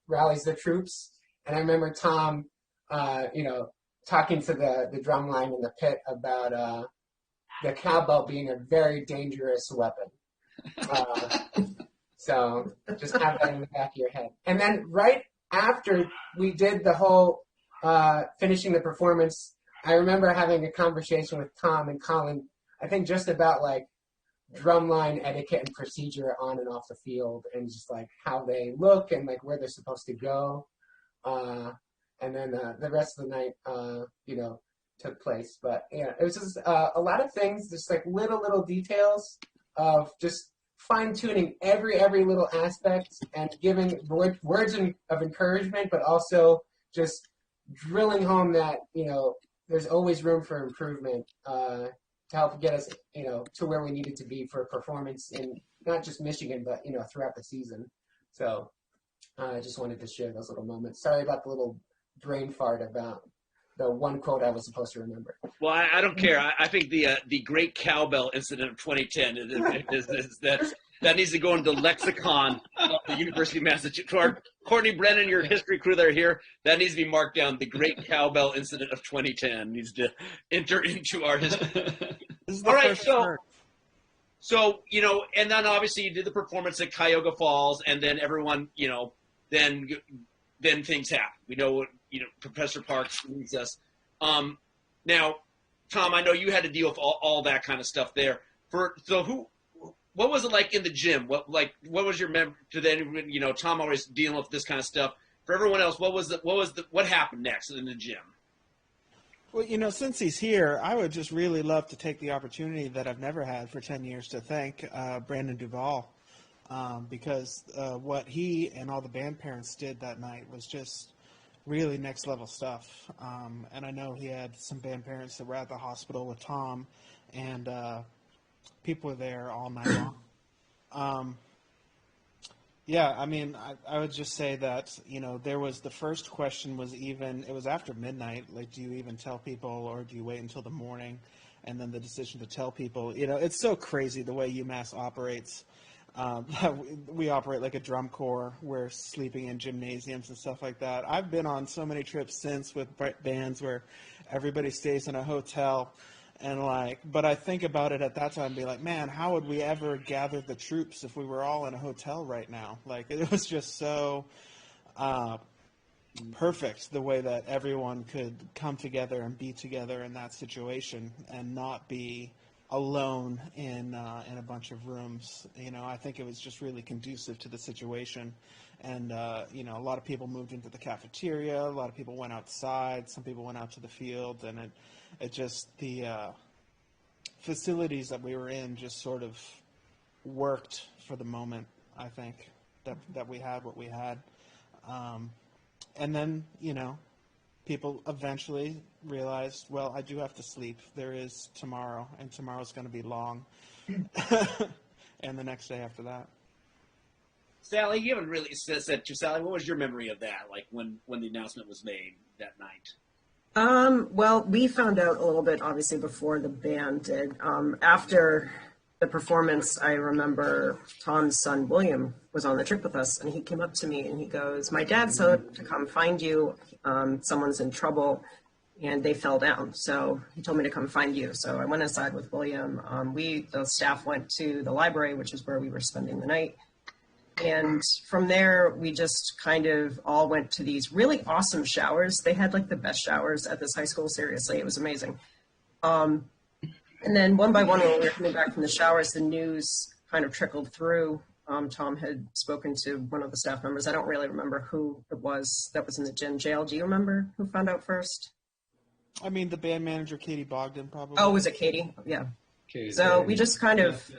rallies the troops, and I remember Tom, talking to the drumline in the pit about the cowbell being a very dangerous weapon. So just have that in the back of your head. And then right after we did the whole finishing the performance, I remember having a conversation with Tom and Colin, I think just about like drumline etiquette and procedure on and off the field, and just like how they look and like where they're supposed to go. And then the rest of the night, took place. But yeah, it was just a lot of things, just like little details of just fine tuning every little aspect and giving words of encouragement, but also just drilling home that there's always room for improvement to help get us to where we needed to be for performance in not just Michigan but throughout the season. So I just wanted to share those little moments. Sorry about the little brain fart about the one quote I was supposed to remember.
Well, I don't care. I think the great cowbell incident of 2010 that needs to go into the lexicon of the University of Massachusetts. Courtney Brennan, your history crew that are here, that needs to be marked down. The great cowbell incident of 2010 needs to enter into our history.
This is the
All right,
first shirt.
so and then obviously you did the performance at Cuyahoga Falls, and then everyone, then things happen. We know what Professor Parks leads us. Now, Tom, I know you had to deal with all that kind of stuff there. What was it like in the gym? What was your memory to then? Tom always dealing with this kind of stuff. For everyone else, what happened next in the gym?
Well, since he's here, I would just really love to take the opportunity that I've never had for 10 years to thank Brandon Duvall, because what he and all the band parents did that night was just really next level stuff. And I know he had some band parents that were at the hospital with Tom, and people were there all night long. Yeah, I mean, I would just say that, there was the first question was it was after midnight. Like, do you even tell people or do you wait until the morning? And then the decision to tell people, it's so crazy the way UMass operates. We operate like a drum corps. We're sleeping in gymnasiums and stuff like that. I've been on so many trips since with bands where everybody stays in a hotel And like, but I think about it at that time and be like, man, how would we ever gather the troops if we were all in a hotel right now? Like, it was just so perfect the way that everyone could come together and be together in that situation and not be alone in a bunch of rooms. You know, I think it was just really conducive to the situation. And you know, a lot of people moved into the cafeteria. A lot of people went outside. Some people went out to the field, and it just the facilities that we were in just sort of worked for the moment. I think that we had what we had. And then, you know, people eventually realized, well, I do have to sleep. There is tomorrow, and tomorrow's going to be long. And the next day after that.
Sally, you haven't really said to Sally, what was your memory of that, like when the announcement was made that night?
Well, we found out a little bit, obviously, before the band did. After the performance, I remember Tom's son, William, was on the trip with us, and he came up to me and he goes, my dad said to come find you. Someone's in trouble, and they fell down. So he told me to come find you. So I went inside with William. The staff went to the library, which is where we were spending the night. And from there, we just kind of all went to these really awesome showers. They had like the best showers at this high school. Seriously, it was amazing. And then one by one, when we were coming back from the showers, the news kind of trickled through. Tom had spoken to one of the staff members. I don't really remember who it was that was in the gym. JL, do you remember who found out first?
I mean, the band manager, Katie Bogdan, probably.
Oh, was it Katie? Yeah.
Katie.
So we just kind of,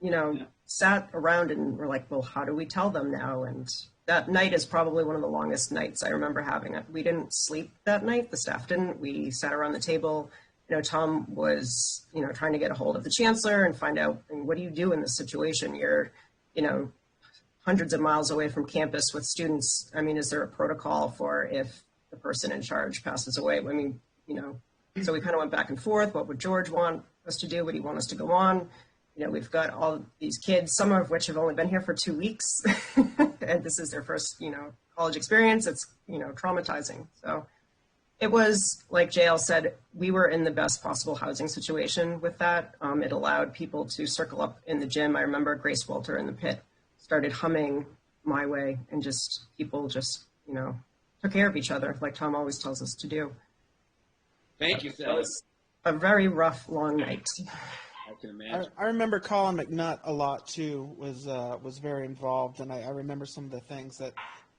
you know, sat around and were like, well, how do we tell them now? And that night is probably one of the longest nights I remember having. We didn't sleep that night. The staff didn't. We sat around the table. You know, Tom was, you know, trying to get a hold of the chancellor and find out, what do you do in this situation? You're, you know, hundreds of miles away from campus with students. I mean, is there a protocol for if the person in charge passes away? I mean, you know, so we kind of went back and forth. What would George want us to do? Would he want us to go on? You know, we've got all these kids, some of which have only been here for 2 weeks. And this is their first, you know, college experience. It's, you know, traumatizing. So it was, like JL said, we were in the best possible housing situation with that. It allowed people to circle up in the gym. I remember Grace Walter in the pit started humming My Way, and just people just, you know, took care of each other like Tom always tells us to do.
Thank you,
It
Sally.
was a very rough, long night.
I can imagine.
I remember Colin McNutt a lot too. Was very involved, and I remember some of the things that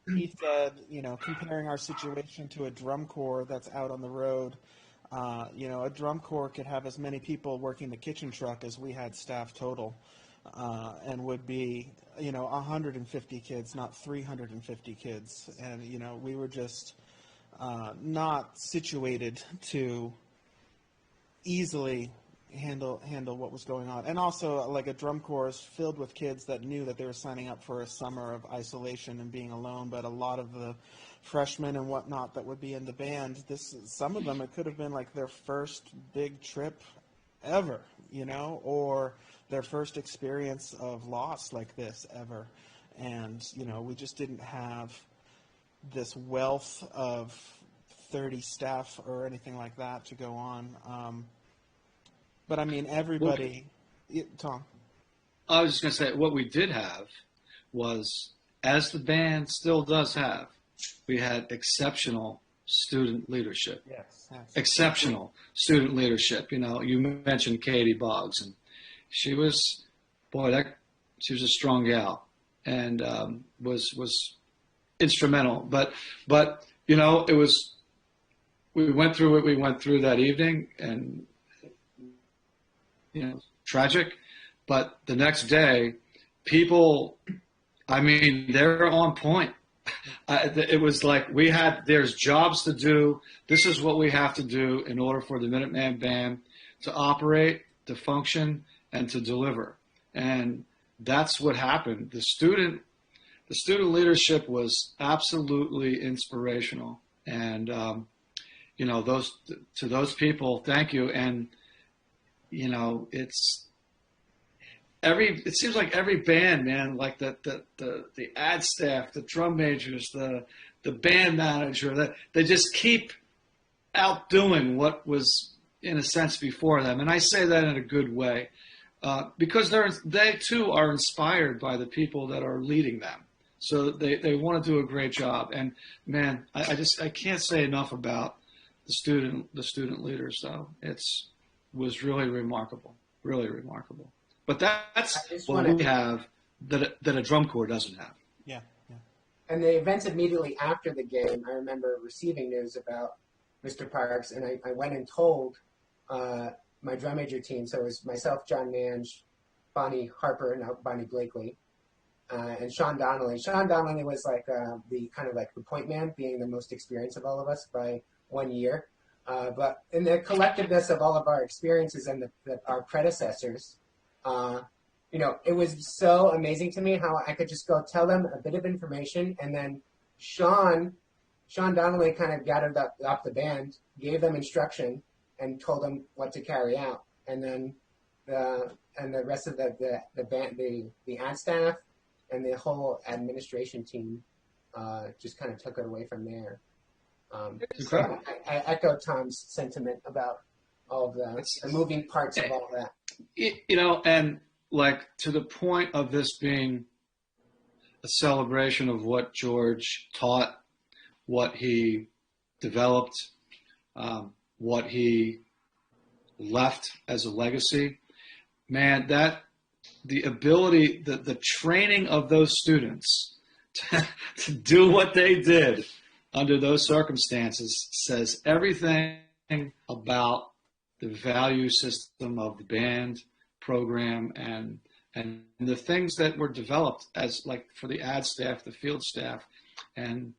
he said. You know, comparing our situation to a drum corps that's out on the road. You know, a drum corps could have as many people working the kitchen truck as we had staff total, and would be, you know, 150 kids, not 350 kids, and you know, we were just not situated to easily handle what was going on. And also, like, a drum corps is filled with kids that knew that they were signing up for a summer of isolation and being alone, but a lot of the freshmen and whatnot that would be in the band, some of them, it could have been like their first big trip ever, you know, or their first experience of loss like this ever. And, you know, we just didn't have this wealth of 30 staff or anything like that to go on. But I mean, everybody, Tom.
I was just going to say, what we did have was, as the band still does have, we had exceptional student leadership.
Yes.
Exceptional student leadership. You know, you mentioned Katie Boggs, and she was a strong gal, and was instrumental. But you know, we went through what we went through that evening, and you know, tragic. But the next day, people, I mean, they're on point. It was like there's jobs to do. This is what we have to do in order for the Minuteman Band to operate, to function, and to deliver. And that's what happened. The student leadership was absolutely inspirational. And, you know, to those people, thank you. And, you know, it seems like every band, man, like the ad staff, the drum majors, the band manager, they just keep outdoing what was in a sense before them, and I say that in a good way, because they too are inspired by the people that are leading them. So they want to do a great job. And man, I can't say enough about the student leaders though. Was really remarkable, really remarkable. But that's what we have that a drum corps doesn't have.
Yeah, yeah.
And the events immediately after the game, I remember receiving news about Mr. Parks, and I went and told my drum major team. So it was myself, John Mange, Bonnie Harper, now Bonnie Blakely, and Sean Donnelly. Sean Donnelly was like the kind of like the point man, being the most experienced of all of us by 1 year. But in the collectiveness of all of our experiences and our predecessors, you know, it was so amazing to me how I could just go tell them a bit of information, and then Sean Donnelly kind of gathered up the band, gave them instruction, and told them what to carry out. And then the rest of the band, the ad staff, and the whole administration team just kind of took it away from there. So I echo Tom's sentiment about all of the moving parts of all of that.
You know, and like to the point of this being a celebration of what George taught, what he developed, what he left as a legacy, man, that the ability, the training of those students to do what they did under those circumstances says everything about the value system of the band program and the things that were developed as like for the ad staff, the field staff, and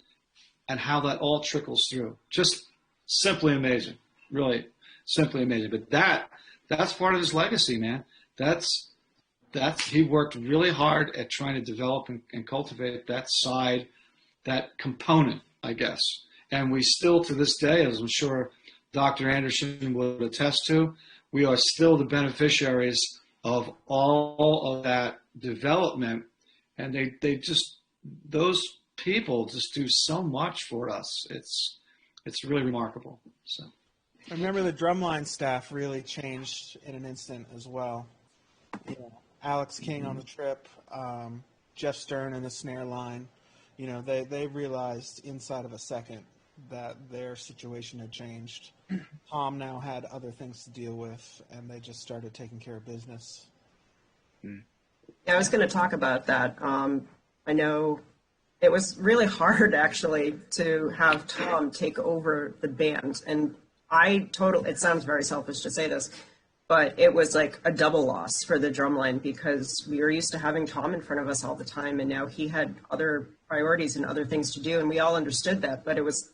how that all trickles through. Just simply amazing, really simply amazing. But that's part of his legacy, man. That's he worked really hard at trying to develop and cultivate that side, that component, I guess. And we still, to this day, as I'm sure Dr. Anderson would attest to, we are still the beneficiaries of all of that development. And they just, those people just do so much for us. It's really remarkable. So
I remember the drumline staff really changed in an instant as well. You know, Alex King on the trip, Jeff Stern in the snare line. You know, they realized inside of a second that their situation had changed. Tom now had other things to deal with, and they just started taking care of business.
Yeah, I was going to talk about that. I know it was really hard, actually, to have Tom take over the band. And it sounds very selfish to say this, but it was like a double loss for the drumline because we were used to having Tom in front of us all the time, and now he had other priorities and other things to do, and we all understood that, but it was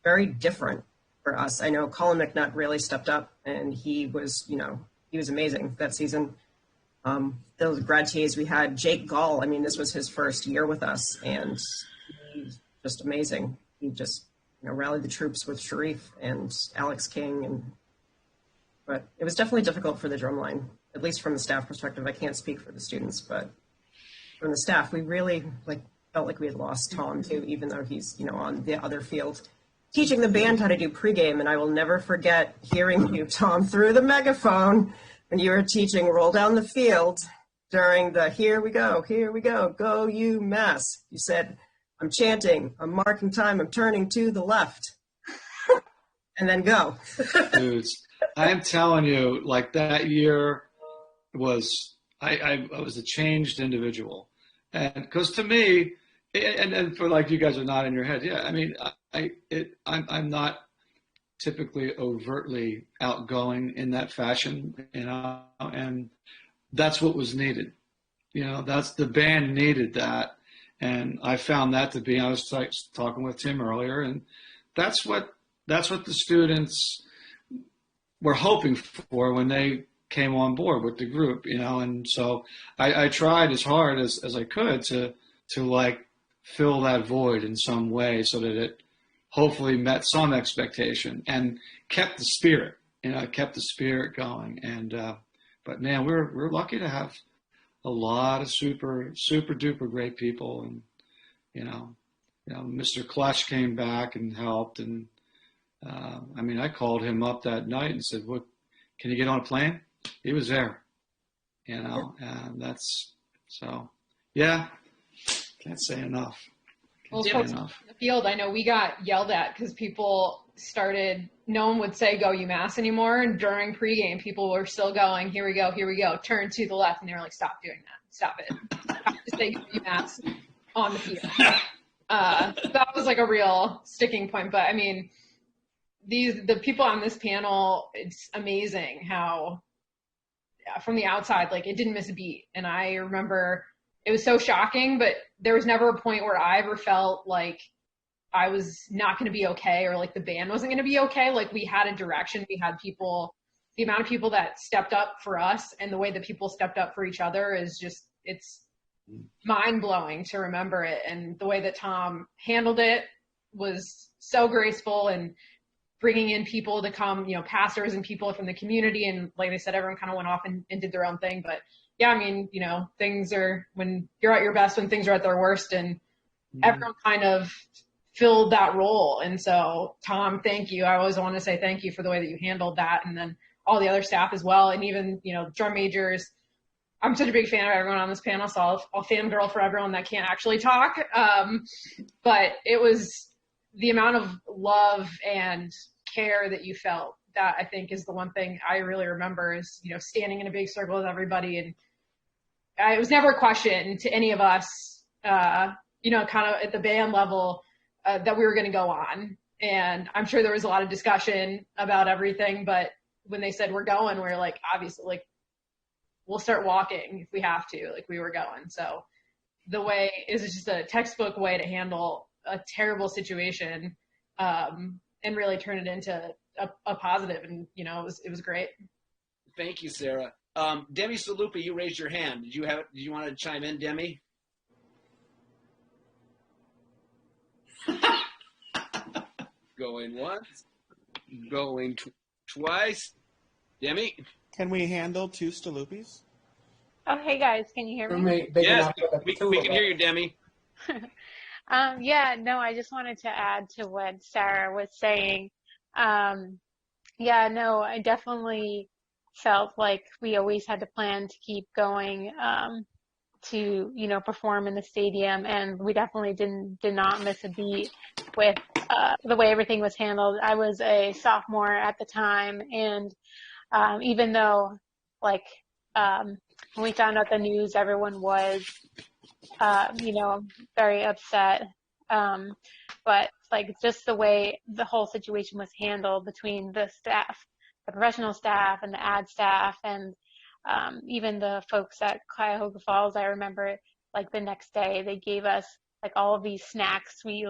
very different for us. I know Colin McNutt really stepped up, and he was amazing that season. Those grad TAs we had, Jake Gall, I mean, this was his first year with us, and he's just amazing. He just rallied the troops with Sharif and Alex King, but it was definitely difficult for the drumline, at least from the staff perspective. I can't speak for the students, but from the staff, we really felt like we had lost Tom too, even though he's on the other field teaching the band how to do pregame. And I will never forget hearing you, Tom, through the megaphone when you were teaching Roll Down the Field during the here we go, go UMass. You said, I'm chanting, I'm marking time, I'm turning to the left. And then go.
Dudes, I'm telling you, like that year was, I was a changed individual. And because to me, and for like you guys are nodding your head, yeah, I mean, I'm not typically overtly outgoing in that fashion, and that's what was needed. That's the band needed that, and I found that to be. I was talking with Tim earlier, and that's what the students were hoping for when they came on board with the group, and so I tried as hard as I could to like fill that void in some way so that it hopefully met some expectation and kept the spirit, kept the spirit going. And but man, we're lucky to have a lot of super duper great people, and Mr. Clutch came back and helped, and I mean, I called him up that night and said, "What? Can you get on a plane?" He was there, and that's so. Yeah, can't say enough.
Well,
Can't say
folks
enough.
in the field, I know we got yelled at because people started, no one would say go UMass anymore. And during pregame, people were still going, here we go, turn to the left. And they were like, stop doing that. Stop it. Stop to say go UMass on the field. That was like a real sticking point. But I mean, the people on this panel, it's amazing how from the outside, like it didn't miss a beat. And I remember it was so shocking, but there was never a point where I ever felt like I was not going to be okay or like the band wasn't going to be okay. Like we had a direction, we had people, the amount of people that stepped up for us and the way that people stepped up for each other is just, it's mind blowing to remember it. And the way that Tom handled it was so graceful, and bringing in people to come, you know, pastors and people from the community. And like I said, everyone kind of went off and did their own thing. But yeah, I mean, you know, things are, when you're at your best, when things are at their worst, and everyone kind of filled that role. And so Tom, thank you. I always want to say thank you for the way that you handled that. And then all the other staff as well. And even, you know, drum majors. I'm such a big fan of everyone on this panel, so I'll fangirl for everyone that can't actually talk. But it was the amount of love and care that you felt that I think is the one thing I really remember is, you know, standing in a big circle with everybody. And it was never a question to any of us, you know, kind of at the band level, that we were going to go on. And I'm sure there was a lot of discussion about everything, but when they said we're going, we're like, obviously, like, we'll start walking if we have to, like we were going. So the way is just a textbook way to handle a terrible situation, and really turn it into a positive. And, you know, it was great.
Thank you, Sarah. Demi Salupa, you raised your hand. Did you want to chime in, Demi? Going once, going twice. Demi?
Can we handle two Stalupis?
Oh, hey guys, can you hear me?
Roommate big
Yes,
enough for the
we
two
can
of
hear
us.
you, Demi.
Yeah, no, I just wanted to add to what Sarah was saying. Yeah, no, I definitely felt like we always had to plan to keep going, to, you know, perform in the stadium, and we definitely did not miss a beat with the way everything was handled. I was a sophomore at the time, and even though, like, when we found out the news, everyone was, you know, very upset. But like just the way the whole situation was handled between the staff, the professional staff and the ad staff, and even the folks at Cuyahoga Falls, I remember like the next day they gave us like all of these snacks. We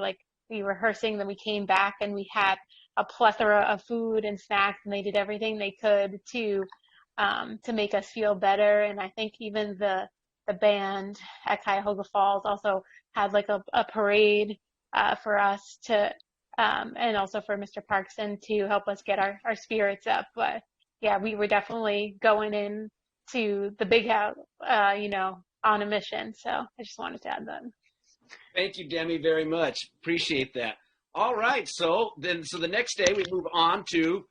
rehearsing, then we came back and we had a plethora of food and snacks, and they did everything they could to make us feel better. And I think even the band at Cuyahoga Falls also had like a parade for us to, and also for Mr. Parkson to help us get our spirits up. But yeah, we were definitely going in to the big house, you know, on a mission. So I just wanted to add that.
Thank you, Demi, very much. Appreciate that. All right, so the next day we move on to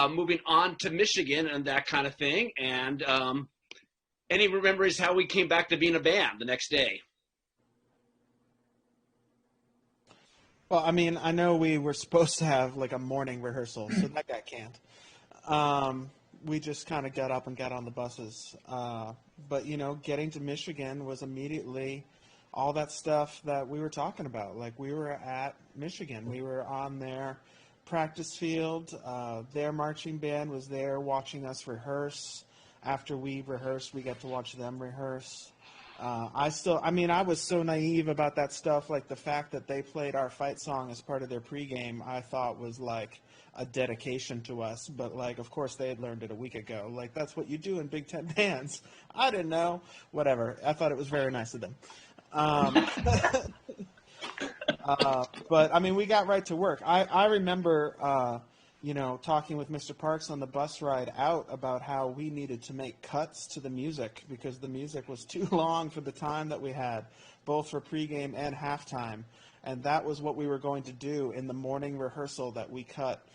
moving on to Michigan and that kind of thing. And any memories how we came back to being a band the next day?
Well, I mean, I know we were supposed to have like a morning rehearsal, so that got canned. We just kind of got up and got on the buses. But, you know, getting to Michigan was immediately all that stuff that we were talking about. Like, we were at Michigan. We were on their practice field. Their marching band was there watching us rehearse. After we rehearsed, we got to watch them rehearse. I was so naive about that stuff. Like the fact that they played our fight song as part of their pregame, I thought was like a dedication to us. But like, of course, they had learned it a week ago. Like that's what you do in Big Ten bands. I didn't know. Whatever. I thought it was very nice of them. But I mean, we got right to work. I remember talking with Mr. Parks on the bus ride out about how we needed to make cuts to the music because the music was too long for the time that we had, both for pregame and halftime. And that was what we were going to do in the morning rehearsal that we cut.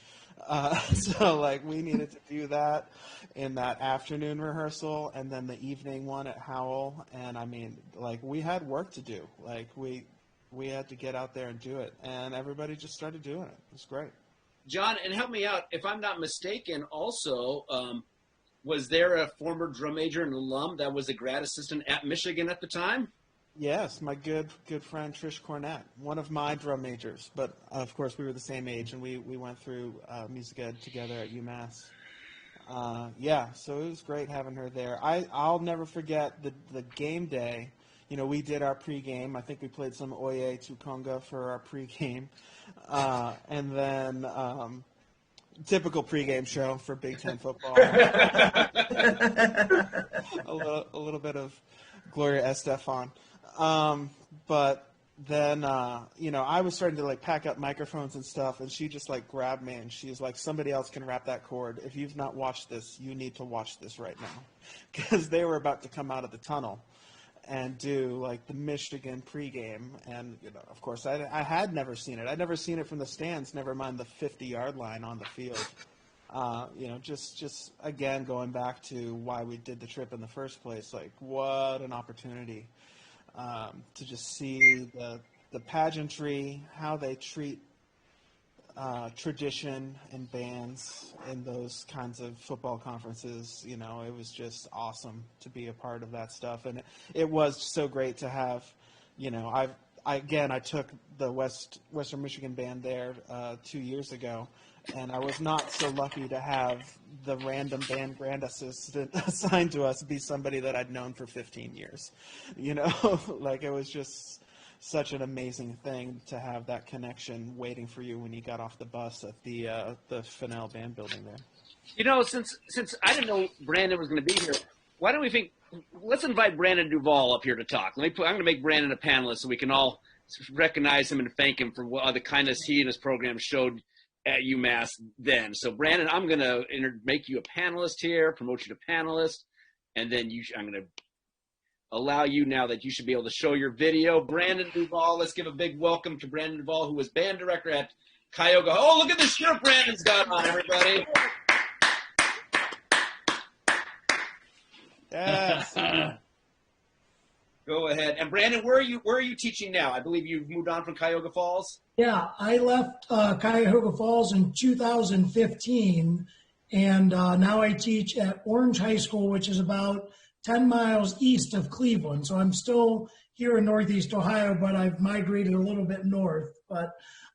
So, like, we needed to do that in that afternoon rehearsal and then the evening one at Howell. And, I mean, like, we had work to do. Like, we had to get out there and do it. And everybody just started doing it. It was great.
John, and help me out. If I'm not mistaken, also, was there a former drum major and alum that was a grad assistant at Michigan at the time?
Yes, my good friend Trish Cornett, one of my drum majors. But, of course, we were the same age, and we went through music ed together at UMass. So it was great having her there. I'll never forget the game day. We did our pregame. I think we played some Oye Tukonga for our pregame. And then typical pregame show for Big Ten football. a little bit of Gloria Estefan. But then, I was starting to, like, pack up microphones and stuff, and she just, like, grabbed me, and she's like, somebody else can wrap that cord. If you've not watched this, you need to watch this right now. Because they were about to come out of the tunnel and do, like, the Michigan pregame. And, of course, I had never seen it. I'd never seen it from the stands, never mind the 50-yard line on the field. Just again, going back to why we did the trip in the first place, like, what an opportunity to just see the pageantry, how they treat tradition and bands in those kinds of football conferences. It was just awesome to be a part of that stuff, and it was so great to have. I took the Western Michigan band there 2 years ago, and I was not so lucky to have the random band grand assistant assigned to us be somebody that I'd known for 15 years. Like, it was just such an amazing thing to have that connection waiting for you when you got off the bus at the Fennell Band Building there.
Since I didn't know Brandon was going to be here, why don't we let's invite Brandon Duvall up here to talk. I'm going to make Brandon a panelist so we can all recognize him and thank him for the kindness he and his program showed at UMass then. So, Brandon, I'm going to make you a panelist here, promote you to panelist, and then I'm going to allow you now that you should be able to show your video. Brandon Duvall, let's give a big welcome to Brandon Duvall, who was band director at Cuyahoga. Oh, look at the shirt Brandon's got on, everybody.
Yes.
Go ahead. And Brandon, where are you teaching now? I believe you've moved on from Cuyahoga Falls.
Yeah, I left Cuyahoga Falls in 2015, and now I teach at Orange High School, which is about 10 miles east of Cleveland. So I'm still here in Northeast Ohio, but I've migrated a little bit north. But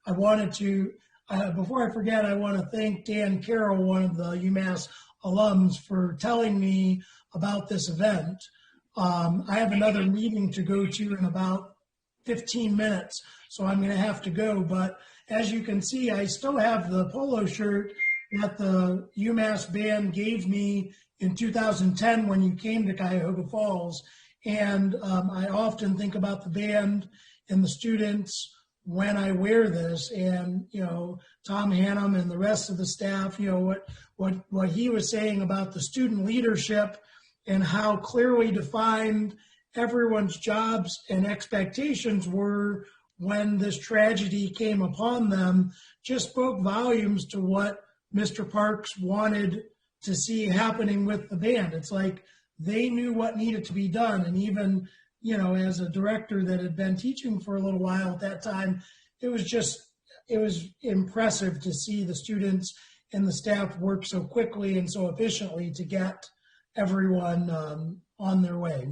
I wanted to, before I forget, I want to thank Dan Carroll, one of the UMass alums, for telling me about this event. I have another meeting to go to in about 15 minutes, so I'm going to have to go. But as you can see, I still have the polo shirt that the UMass band gave me in 2010 when you came to Cuyahoga Falls. And I often think about the band and the students when I wear this. And, Tom Hannum and the rest of the staff, what he was saying about the student leadership and how clearly defined everyone's jobs and expectations were when this tragedy came upon them just spoke volumes to what Mr. Parks wanted to see happening with the band. It's like they knew what needed to be done. And even, as a director that had been teaching for a little while at that time, it was impressive to see the students and the staff work so quickly and so efficiently to get everyone on their way.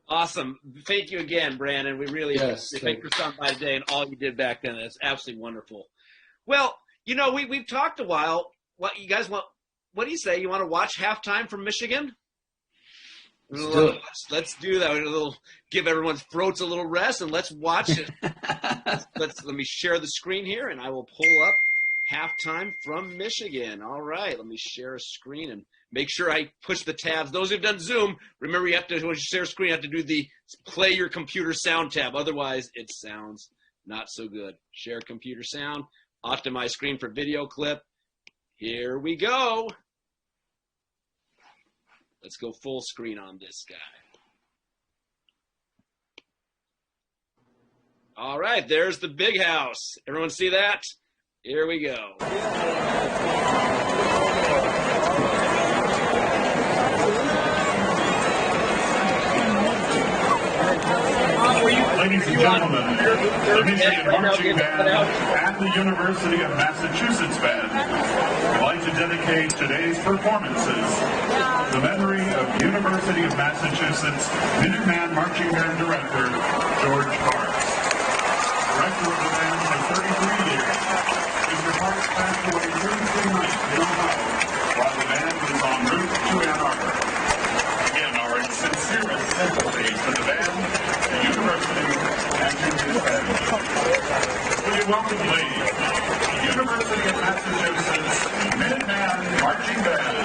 Awesome. Thank you again, Brandon. We really thank you for stopping by today and all you did back then. That's absolutely wonderful. Well, we've talked a while. What you guys want? What do you say? You want to watch halftime from Michigan? Let's do that. We'll give everyone's throats a little rest and let's watch it. Let me share the screen here and I will pull up halftime from Michigan. All right. Let me share a screen and make sure I push the tabs. Those who've done Zoom, remember when you share a screen, you have to do the play your computer sound tab. Otherwise, it sounds not so good. Share computer sound, optimize screen for video clip. Here we go. Let's go full screen on this guy. All right, there's the big house. Everyone see that? Here we go.
Ladies and gentlemen, the Michigan Marching Band and the University of Massachusetts Band would like to dedicate today's performances to the memory of University of Massachusetts Minuteman Marching Band Director, George Parks. Director of the band for 33 years, Mr. Parks passed away Thursday night in Ohio while the band was en route to Ann Arbor. Again, our sincerest sympathies to the band, the university, and to his family. Will you welcome, please, the University of Massachusetts Minuteman Marching Band.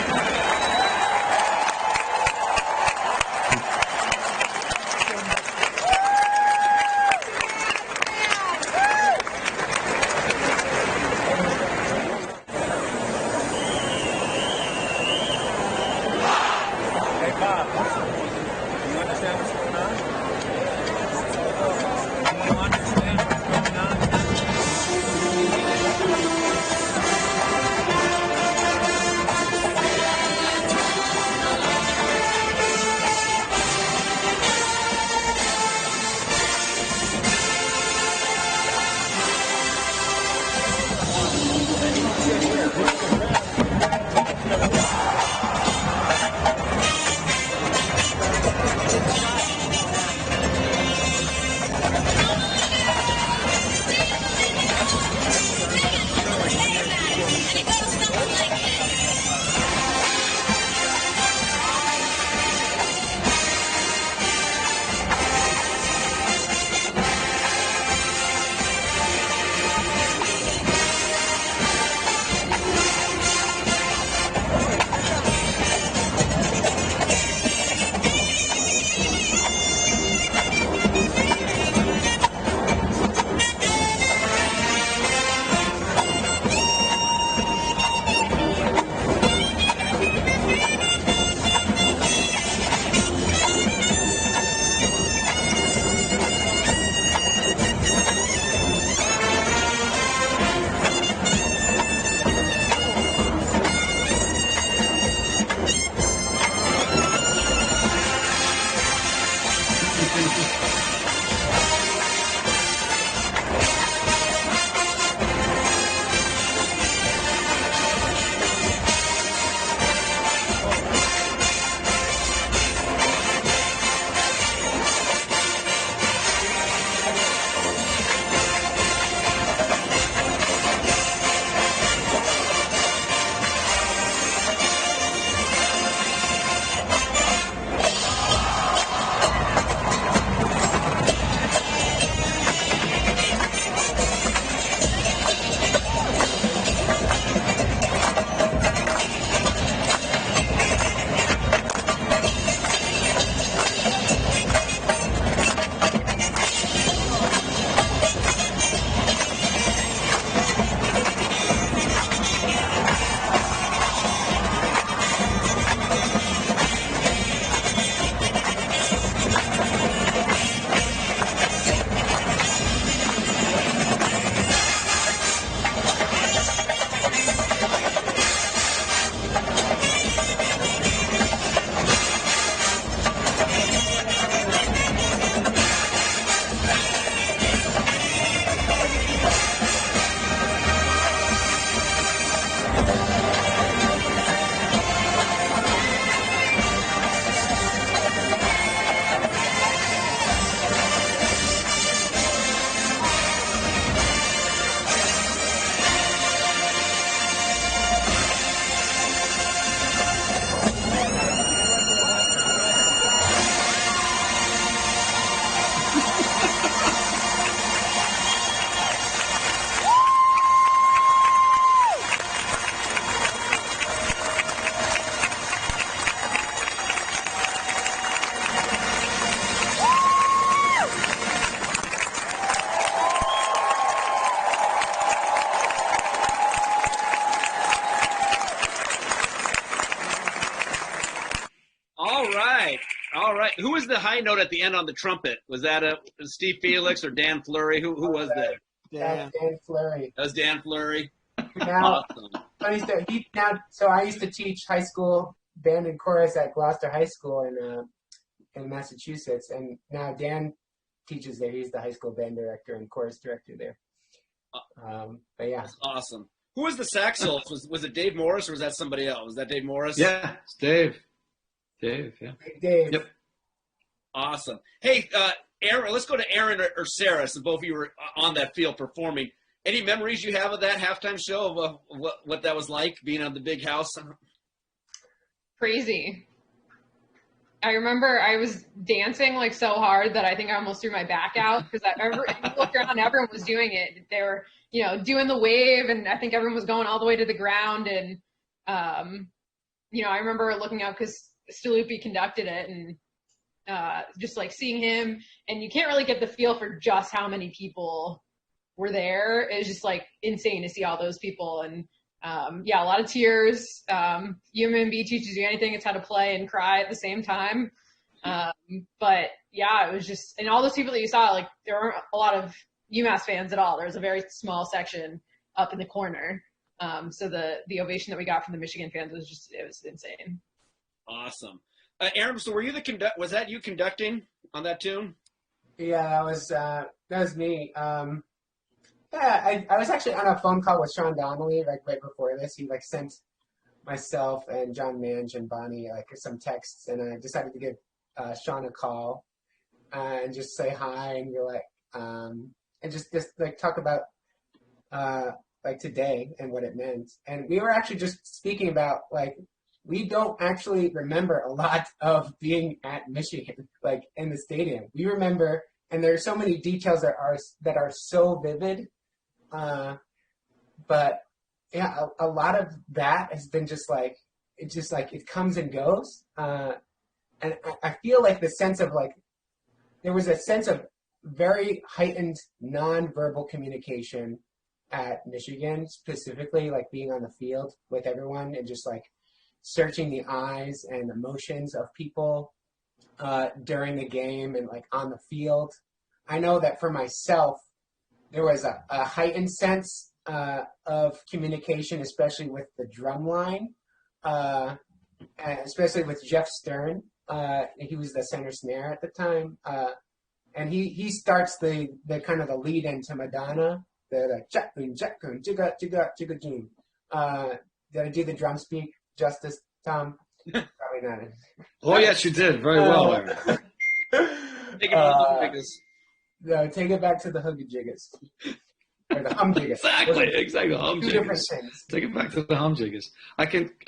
who was the high note at the end on the trumpet? Was that Steve Felix or Dan Fleury? Who was that?
Yeah.
Dan Fleury.
That was Dan Fleury.
Now,
Awesome.
funny story. So I used to teach high school band and chorus at Gloucester High School in Massachusetts, and now Dan teaches there. He's the high school band director and chorus director there. But yeah,
That's awesome. Who was the sax soloist? Was it Dave Morris or was that somebody else? Was that Dave Morris?
Yeah, it's Dave. Dave, yeah.
Dave.
Yep.
Awesome. Hey, Aaron, let's go to Aaron or Sarah, since both of you were on that field performing. Any memories you have of that halftime show, of what that was like, being on the big house?
Crazy. I remember I was dancing like so hard that I think I almost threw my back out because I looked around, everyone was doing it. They were, doing the wave, and I think everyone was going all the way to the ground. And, I remember looking up because Stilupi conducted it, and just like seeing him, and you can't really get the feel for just how many people were there. It was just like insane to see all those people. And a lot of tears. UMB teaches you anything, it's how to play and cry at the same time. But yeah, it was just, and all those people that you saw, like there weren't a lot of UMass fans at all. There was a very small section up in the corner. So the ovation that we got from the Michigan fans it was insane.
Awesome. Aaron, so were you was that you conducting on that tune?
Yeah, that was me. Yeah, I was actually on a phone call with Sean Donnelly right before this. He sent myself and John Mange and Bonnie some texts, and I decided to give Sean a call and just say hi and be and just talk about today and what it meant. And we were actually just speaking about we don't actually remember a lot of being at Michigan in the stadium. We remember, and there are so many details that are so vivid. But yeah, a lot of that has been it comes and goes. And I feel the sense of there was a sense of very heightened nonverbal communication at Michigan, specifically being on the field with everyone and just searching the eyes and emotions of people during the game and on the field. I know that for myself, there was a heightened sense of communication, especially with the drum line, especially with Jeff Stern. He was the center snare at the time. And he starts the kind of the lead into Madonna, the jackun, jigga, jigga, jigga, joon. Did I do the drum speak justice, Tom? Probably not.
Oh, yes, you did. Very well, Aaron.
Take it on the biggest.
No, take it back to the huggy-jiggas. Or the humjiggas.
Exactly. Humjiggas.
Two different things.
Take it back to the humjiggas. I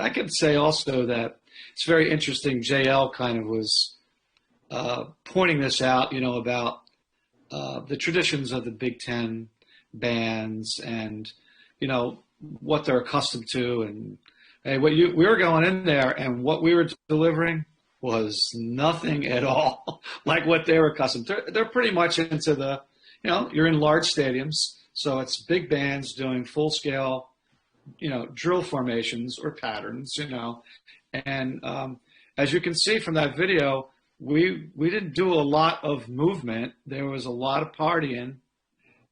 can say also that it's very interesting. JL kind of was pointing this out, about the traditions of the Big Ten bands and, what they're accustomed to. And hey, we were going in there, and what we were delivering was nothing at all like what they were accustomed to. They're pretty much into the, you're in large stadiums, so it's big bands doing full scale, drill formations or patterns, and as you can see from that video, we didn't do a lot of movement. There was a lot of partying,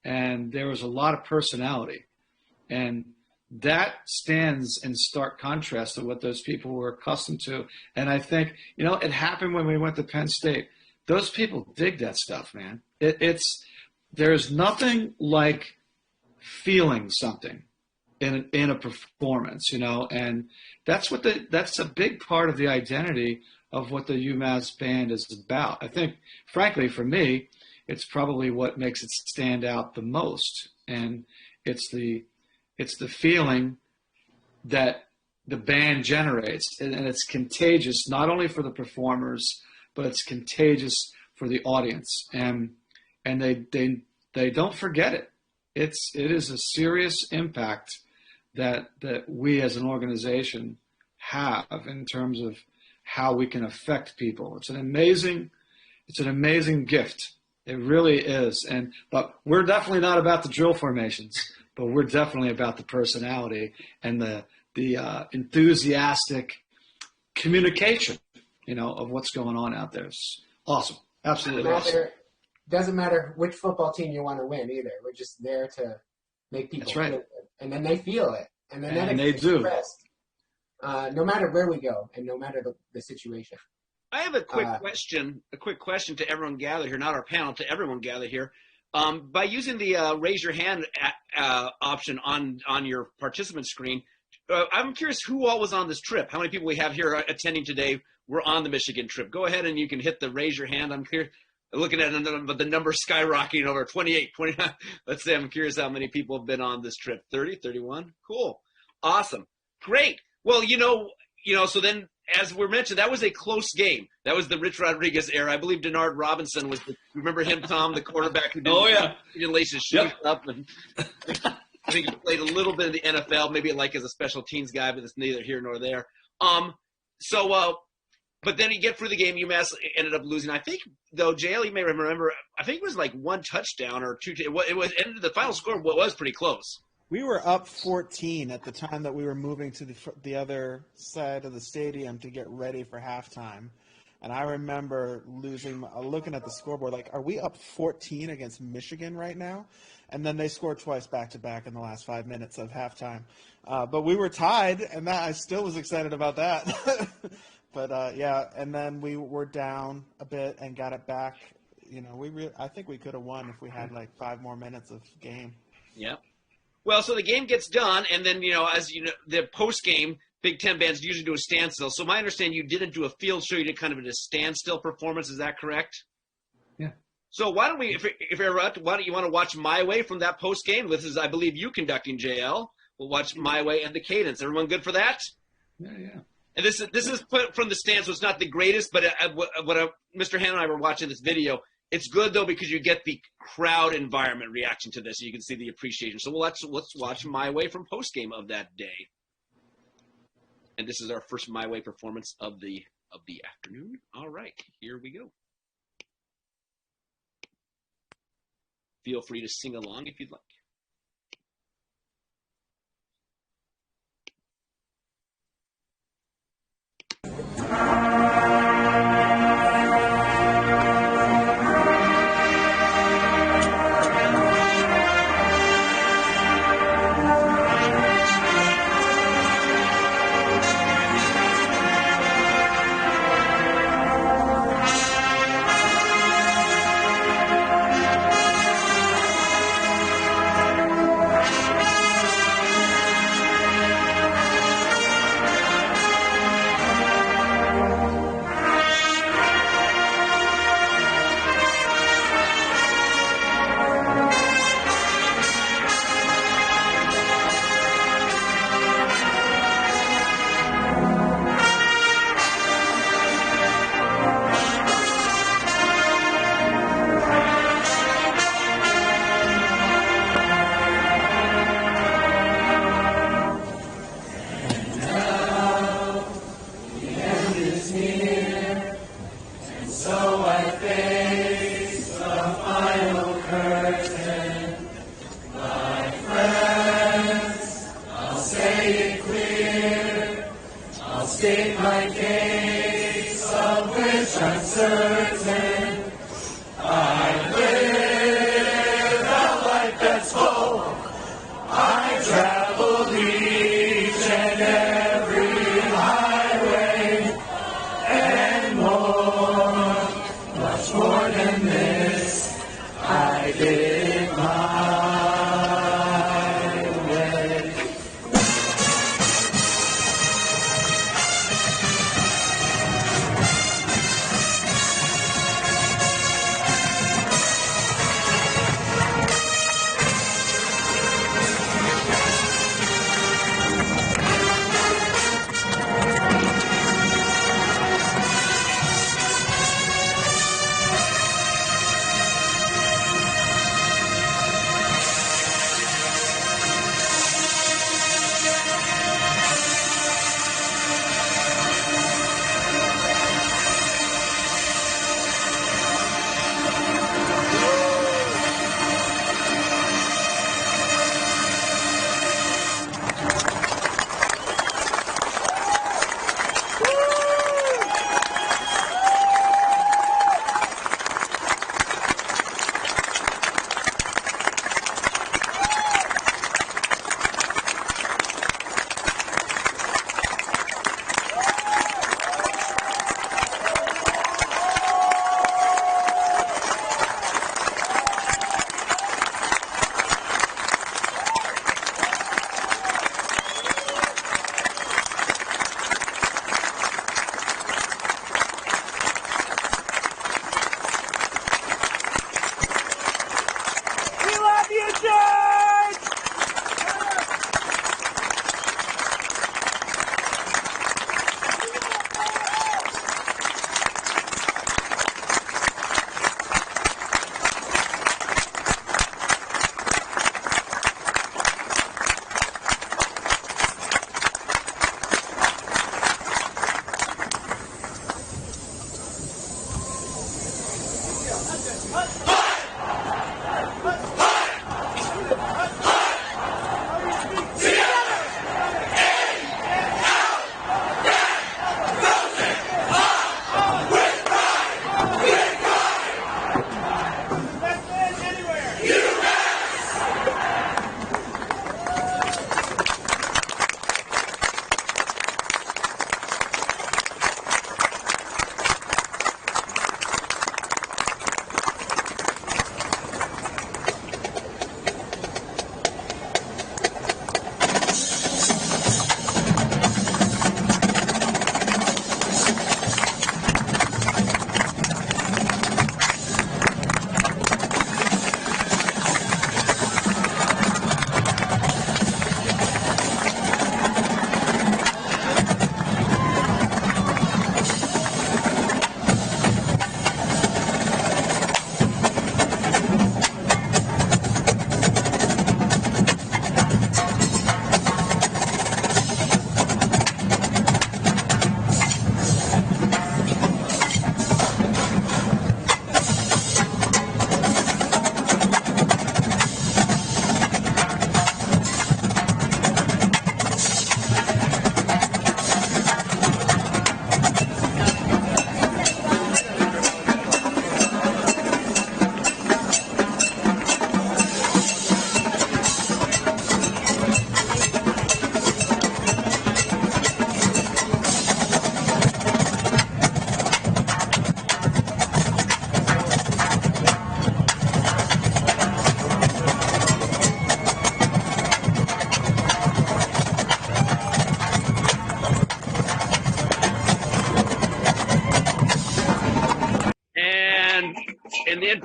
and there was a lot of personality, and that stands in stark contrast to what those people were accustomed to. And I think, it happened when we went to Penn State. Those people dig that stuff, man. There's nothing like feeling something in a performance, and that's a big part of the identity of what the UMass band is about. I think, frankly, for me, it's probably what makes it stand out the most. And it's the feeling that the band generates, and it's contagious not only for the performers, but it's contagious for the audience, and they don't forget it. It is a serious impact that we as an organization have in terms of how we can affect people. It's an amazing gift. It really is. But we're definitely not about the drill formations, but we're definitely about the personality and the enthusiastic communication, of what's going on out there. Awesome. Absolutely awesome.
Doesn't matter which football team you want to win either. We're just there to make people feel good. And then they feel it. And then
they do.
No matter where we go and no matter the situation.
I have a quick question to everyone gathered here, not our panel, to everyone gathered here. By using the raise your hand option on your participant screen, I'm curious who all was on this trip. How many people we have here attending today were on the Michigan trip? Go ahead and you can hit the raise your hand. I'm curious, looking at the number skyrocketing over 28, 29. Let's say I'm curious how many people have been on this trip. 30, 31? Cool. Awesome. Great. Well, so then, as we mentioned, that was a close game. That was the Rich Rodriguez era. I believe Denard Robinson was remember him, Tom, the quarterback who didn't lace his shoes up. And I think he played a little bit in the NFL, maybe like as a special teams guy, but it's neither here nor there. But then you get through the game, UMass ended up losing. I think, though, JL, you may remember, I think it was like one touchdown or two. The final score was pretty close.
We were up 14 at the time that we were moving to the other side of the stadium to get ready for halftime. And I remember looking at the scoreboard, like, are we up 14 against Michigan right now? And then they scored twice back-to-back in the last 5 minutes of halftime. But we were tied, and I still was excited about that. But, and then we were down a bit and got it back. I think we could have won if we had, 5 more minutes of game.
Yep. Well, so the game gets done, and then, as you know, the post-game, Big Ten bands usually do a standstill. So my understanding, you didn't do a field show. You did kind of a standstill performance. Is that correct?
Yeah.
So why don't we, if you're up, why don't you want to watch My Way from that post-game? This is, I believe, you conducting, JL. We'll watch My Way and the cadence. Everyone good for that?
Yeah.
And this is put from the stand, so it's not the greatest, but Mr. Han and I were watching this video. It's good, though, because you get the crowd environment reaction to this, so you can see the appreciation. So let's watch My Way from post-game of that day. And this is our first My Way performance of the afternoon. All right, here we go. Feel free to sing along if you'd like.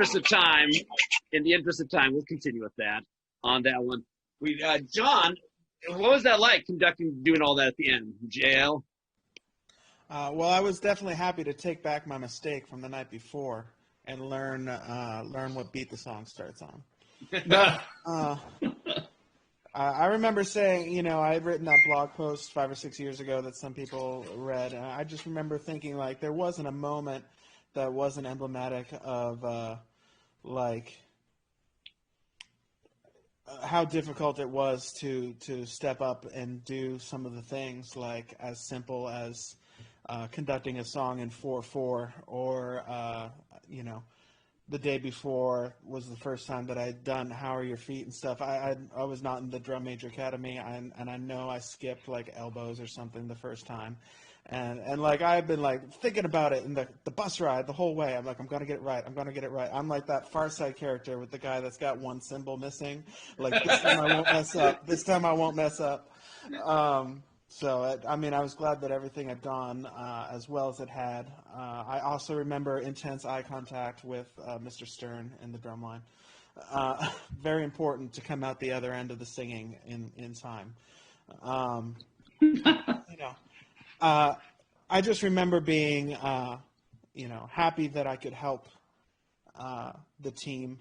interest of time, we'll continue with that on that one. John, what was that like doing all that at the end? JL?
Well, I was definitely happy to take back my mistake from the night before and learn what beat the song starts on. I remember saying, I had written that blog post 5 or 6 years ago that some people read, and I just remember thinking, like, there wasn't a moment that wasn't emblematic of, how difficult it was to step up and do some of the things, like as simple as conducting a song in 4/4, or the day before was the first time that I'd done "How Are Your Feet" and stuff. I was not in the drum major academy, and I know I skipped like elbows or something the first time, and like I've been like thinking about it in the bus ride the whole way. I'm like, I'm gonna get it right. I'm gonna get it right. I'm like that Far Side character with the guy that's got one cymbal missing. Like, this time I won't mess up. This time I won't mess up. So, I was glad that everything had gone as well as it had. I also remember intense eye contact with Mr. Stern in the drum line. Very important to come out the other end of the singing in time. I just remember being, happy that I could help the team.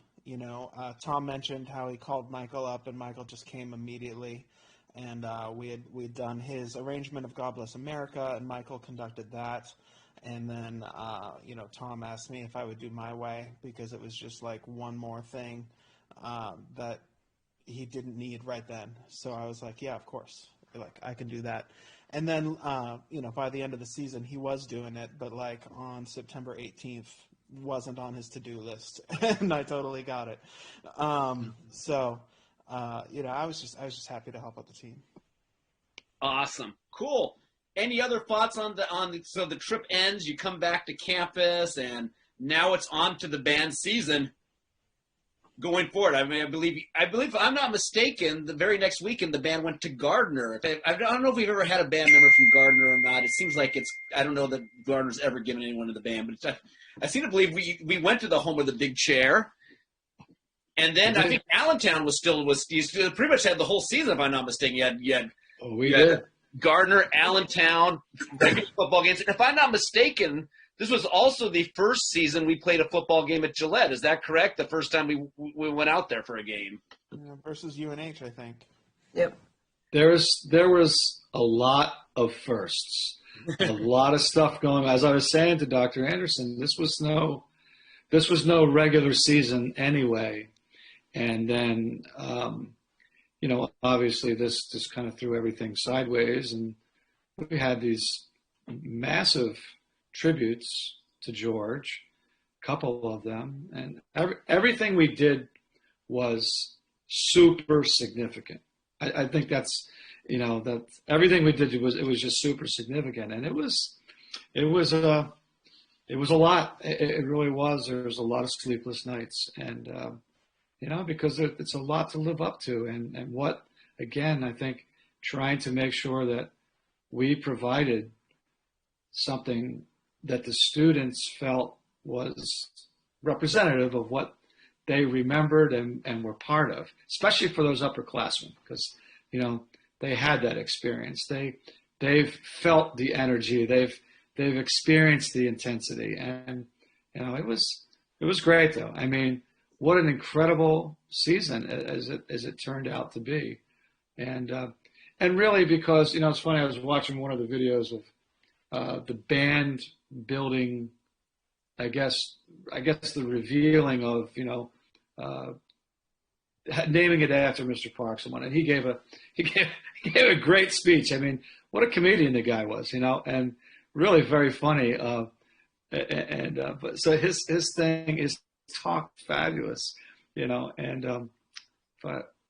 Tom mentioned how he called Michael up, and Michael just came immediately. And we'd done his arrangement of "God Bless America," and Michael conducted that. And then, Tom asked me if I would do my way, because it was just like one more thing that he didn't need right then. So I was like, yeah, of course. Like, I can do that. And then, by the end of the season, he was doing it, but like on September 18th, wasn't on his to-do list, and I totally got it. I was just happy to help out the team.
Awesome. Cool. Any other thoughts so the trip ends, you come back to campus, and now it's on to the band season going forward. I believe if I'm not mistaken, the very next weekend the band went to Gardner. I don't know if we've ever had a band member from Gardner or not. It seems like I don't know that Gardner's ever given anyone to the band, but I seem to believe we went to the home of the big chair. And then I think Allentown you pretty much had the whole season, if I'm not mistaken. You had Gardner, Allentown, regular football games. And if I'm not mistaken, this was also the first season we played a football game at Gillette. Is that correct? The first time we went out there for a game.
Versus UNH, I think.
Yep.
There was a lot of firsts, a lot of stuff going on. As I was saying to Dr. Anderson, this was no regular season anyway. And then, obviously this just kind of threw everything sideways, and we had these massive tributes to George, a couple of them, and everything we did was super significant. I think that's, that everything we did was just super significant, and it was a lot. It really was. There was a lot of sleepless nights, and because it's a lot to live up to, and what, again, I think trying to make sure that we provided something that the students felt was representative of what they remembered and were part of, especially for those upperclassmen, because, they had that experience. They've felt the energy. They've experienced the intensity, and, it was great though. I mean, what an incredible season as it turned out to be, and really, because it's funny. I was watching one of the videos of the band building. I guess the revealing of naming it after Mr. Parks and he gave a great speech. I mean, what a comedian the guy was, and really very funny. But so his thing is talk fabulous, but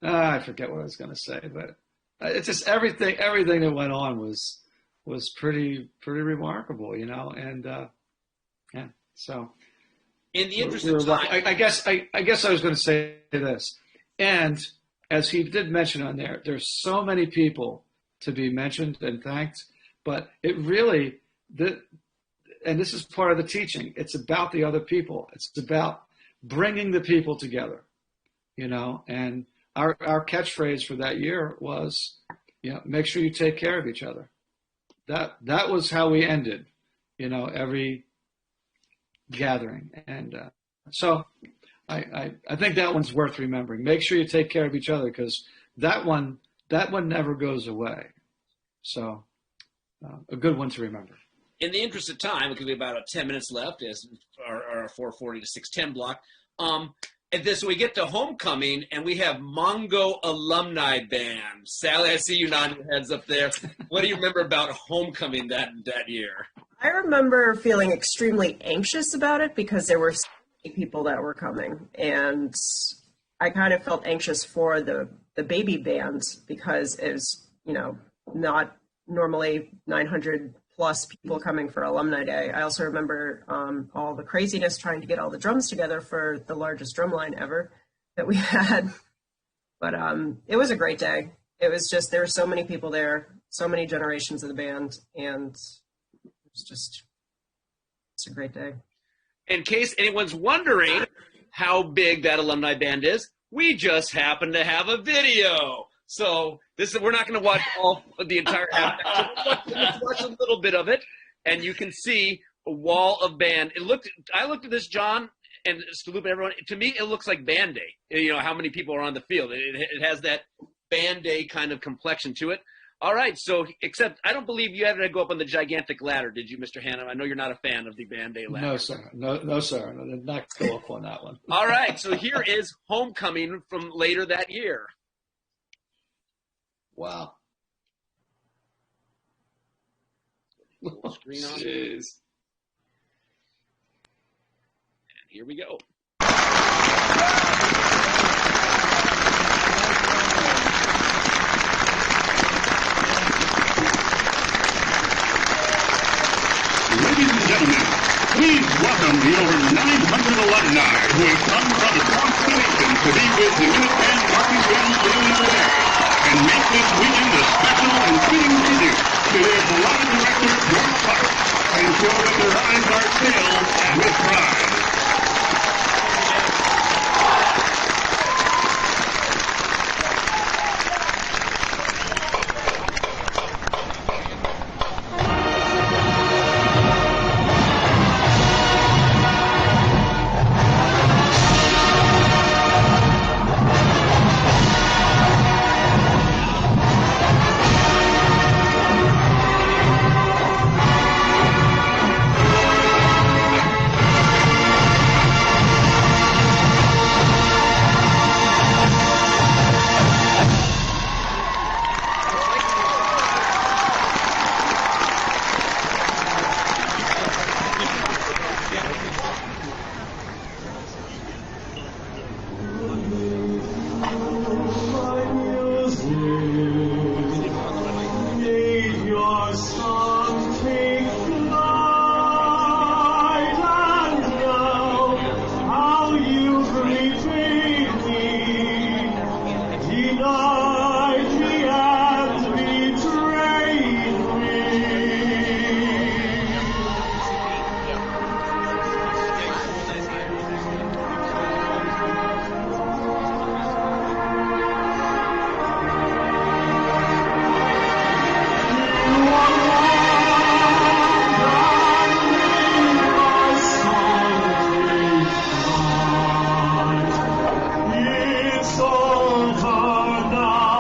I forget what I was going to say, but it's just everything that went on was pretty remarkable, and yeah. So
in the interest of time,
I guess I was going to say this, and as he did mention on there's so many people to be mentioned and thanked, but it really and this is part of the teaching. It's about the other people. It's about bringing the people together, and our catchphrase for that year was, make sure you take care of each other. That was how we ended, every gathering. And so I think that one's worth remembering. Make sure you take care of each other, because that one never goes away. So a good one to remember.
In the interest of time, because we have about 10 minutes left, as our 4:40 to 6:10 block. And so we get to homecoming, and we have Mongo Alumni Band. Sally, I see you nodding your heads up there. What do you remember about homecoming that year?
I remember feeling extremely anxious about it because there were so many people that were coming, and I kind of felt anxious for the baby band because it was, not normally 900 plus people coming for Alumni Day. I also remember all the craziness trying to get all the drums together for the largest drum line ever that we had. But it was a great day. It was just, there were so many people there, so many generations of the band, and it's a great day.
In case anyone's wondering how big that alumni band is, we just happen to have a video. So we're not going to watch all of the entire half. Let's watch a little bit of it, and you can see a wall of band. I looked at this, John, and Staloop and everyone. To me, it looks like Band Day. How many people are on the field? It has that Band Day kind of complexion to it. All right, so except I don't believe you had to go up on the gigantic ladder, did you, Mr. Hannum? I know you're not a fan of the Band Day ladder.
No, sir. No, sir. I did not go up on that one.
All right, so here is homecoming from later that year.
Wow.
Screen on.
Jeez.
And here we go.
Ladies and gentlemen, please welcome the over 900 alumni who have come from across the nation to be with the Minuteman Marching Band during the day and make this weekend a special and fitting tribute to their beloved director, George Buck, and show that their eyes are filled with pride.
It's all gone now.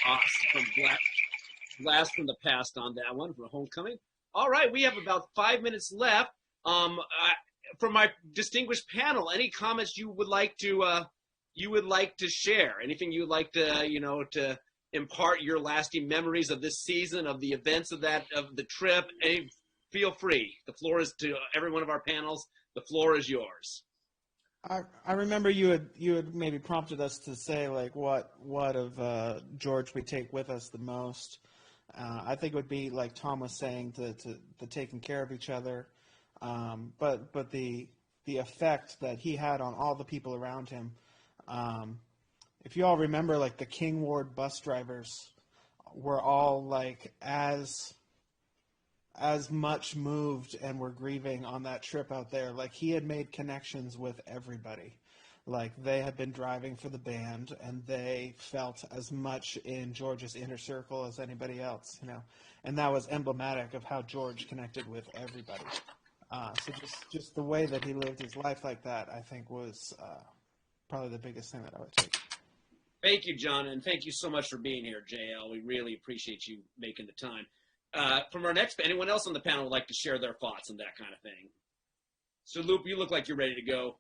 Awesome. Blast from the past on that one for homecoming. All right, we have about 5 minutes left. For my distinguished panel, any comments you would like to share? Anything you would like to to impart your lasting memories of this season, of the events of the trip? Feel free. The floor is to every one of our panels. The floor is yours.
I remember you had maybe prompted us to say like what of George we take with us the most. I think it would be like Tom was saying, the taking care of each other, but the effect that he had on all the people around him. If you all remember, like the King Ward bus drivers were all like as much moved and were grieving on that trip out there. Like he had made connections with everybody. Like they had been driving for the band and they felt as much in George's inner circle as anybody else, and that was emblematic of how George connected with everybody. So just the way that he lived his life like that, I think was probably the biggest thing that I would take.
Thank you, John, and thank you so much for being here, JL. We really appreciate you making the time. From our next, anyone else on the panel would like to share their thoughts on that kind of thing? So, Loop, you look like you're ready to go.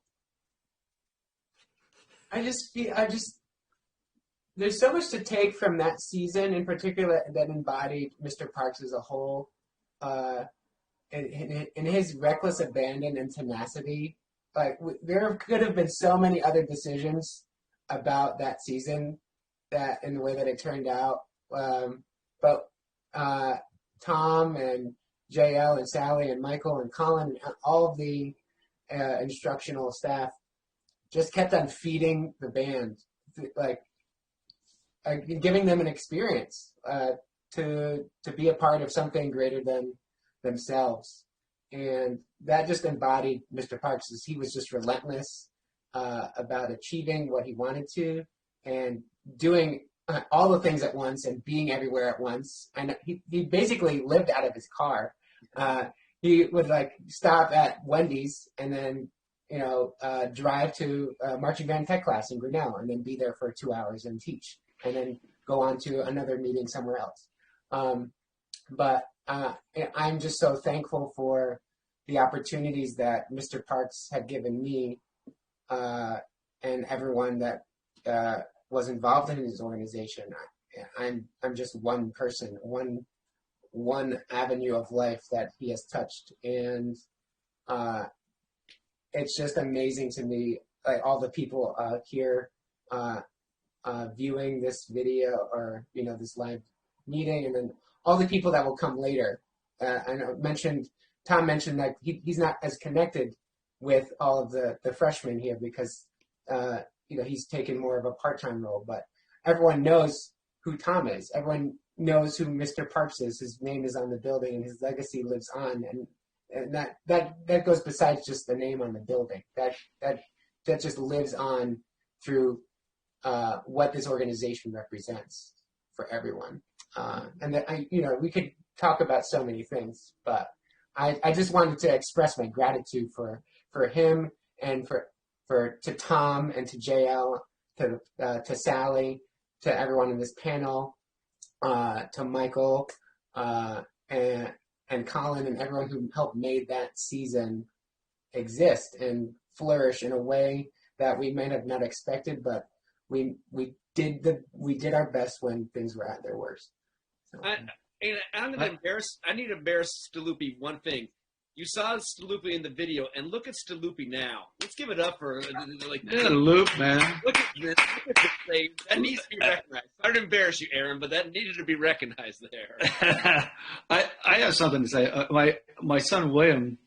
There's so much to take from that season in particular that embodied Mr. Parks as a whole. In his reckless abandon and tenacity, like there could have been so many other decisions about that season that in the way that it turned out. But Tom and JL and Sally and Michael and Colin and all of the instructional staff just kept on feeding the band, like giving them an experience to be a part of something greater than themselves. And that just embodied Mr. Parks. He was just relentless about achieving what he wanted to and doing all the things at once and being everywhere at once. And he basically lived out of his car. He would like stop at Wendy's and then drive to marching band tech class in Grinnell and then be there for 2 hours and teach and then go on to another meeting somewhere else. But I'm just so thankful for the opportunities that Mr. Parks had given me and everyone that was involved in his organization. I'm just one person, one avenue of life that he has touched, and it's just amazing to me, like all the people here viewing this video or this live meeting, and then all the people that will come later. Tom mentioned that he's not as connected with all of the freshmen here because he's taken more of a part-time role, but everyone knows who Tom is. Everyone knows who Mr. Parks is. His name is on the building and his legacy lives on, and that goes besides just the name on the building. That just lives on through what this organization represents for everyone. And that we could talk about so many things, but I just wanted to express my gratitude for him and to Tom and to JL, to Sally, to everyone in this panel, to Michael, and Colin and everyone who helped made that season exist and flourish in a way that we may have not expected, but we did our best when things were at their worst. So,
I'm going to embarrass. I need to embarrass Staluppi one thing. You saw Staluppi in the video, and look at Staluppi now. Let's give it up for
Loop, man.
Look at this. Look at this thing. That needs to be recognized. Sorry to embarrass you, Aaron, but that needed to be recognized there.
I have something to say. My son William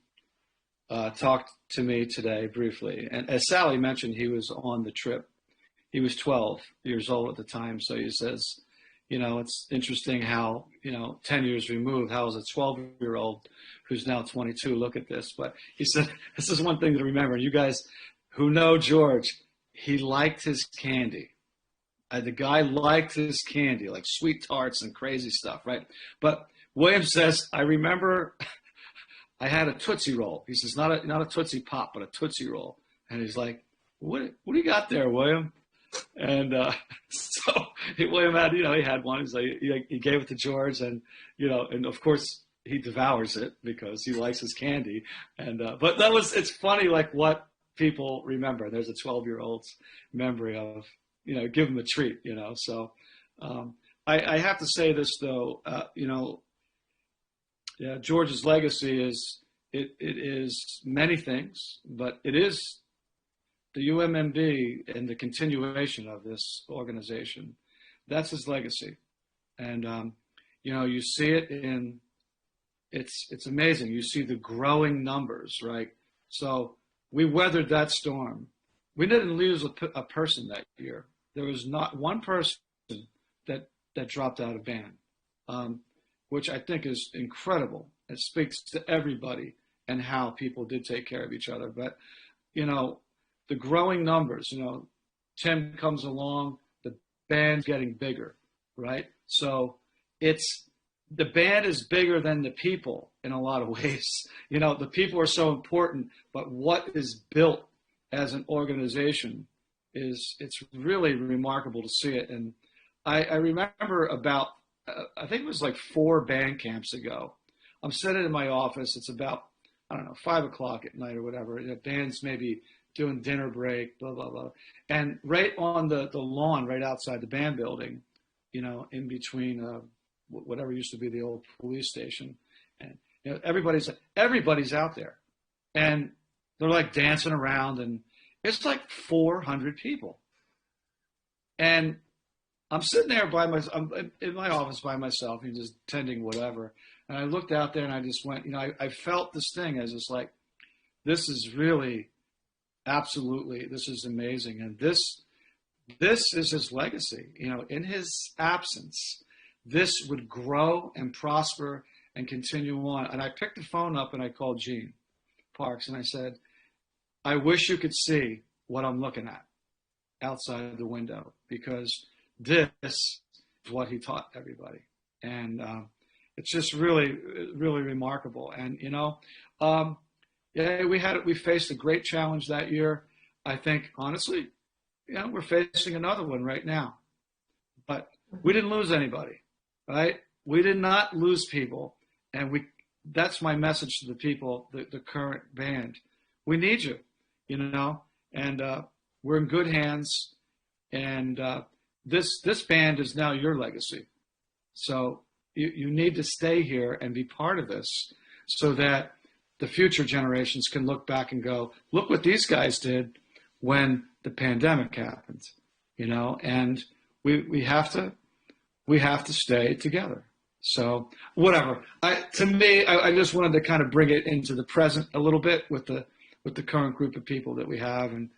talked to me today briefly, and as Sally mentioned, he was on the trip. He was 12 years old at the time, so he says, it's interesting how, 10 years removed, how is a 12-year-old who's now 22 look at this? But he said, this is one thing to remember. You guys who know George, he liked his candy. The guy liked his candy, like sweet tarts and crazy stuff, right? But William says, I remember I had a Tootsie Roll. He says, not a Tootsie Pop, but a Tootsie Roll. And he's like, what do you got there, William? And so William had, he had one. He's like, he gave it to George, and and of course he devours it because he likes his candy. And but it's funny, like what people remember. There's a 12-year-old's memory of, give him a treat, So I have to say this though, yeah, George's legacy is it is many things, but it is the UMMB and the continuation of this organization. That's his legacy, and you see it in it's amazing. You see the growing numbers, right? So we weathered that storm. We didn't lose a person that year. There was not one person that dropped out of band, which I think is incredible. It speaks to everybody and how people did take care of each other. But the growing numbers, Tim comes along, the band's getting bigger, right? So the band is bigger than the people in a lot of ways. The people are so important, but what is built as an organization it's really remarkable to see it. And I remember about, I think it was like 4 band camps ago. I'm sitting in my office. It's about, I don't know, 5 o'clock at night or whatever. The band's maybe doing dinner break, blah, blah, blah. And right on the lawn, right outside the band building, in between whatever used to be the old police station. And everybody's out there. And they're like dancing around, and it's like 400 people. And I'm sitting there I'm in my office by myself, and just tending whatever. And I looked out there and I just went, I felt this thing as just like, this is really, absolutely, this is amazing. And this is his legacy. In his absence, this would grow and prosper and continue on. And I picked the phone up and I called Gene Parks and I said, I wish you could see what I'm looking at outside the window, because this is what he taught everybody. And it's just really, really remarkable. And, yeah, we faced a great challenge that year. I think, honestly, we're facing another one right now. But we didn't lose anybody, right? We did not lose people. And that's my message to the people, the current band. We need you, and we're in good hands. And this band is now your legacy. So you need to stay here and be part of this so that the future generations can look back and go, look what these guys did when the pandemic happened, and we have to stay together. So whatever. To me, I just wanted to kind of bring it into the present a little bit with the current group of people that we have, and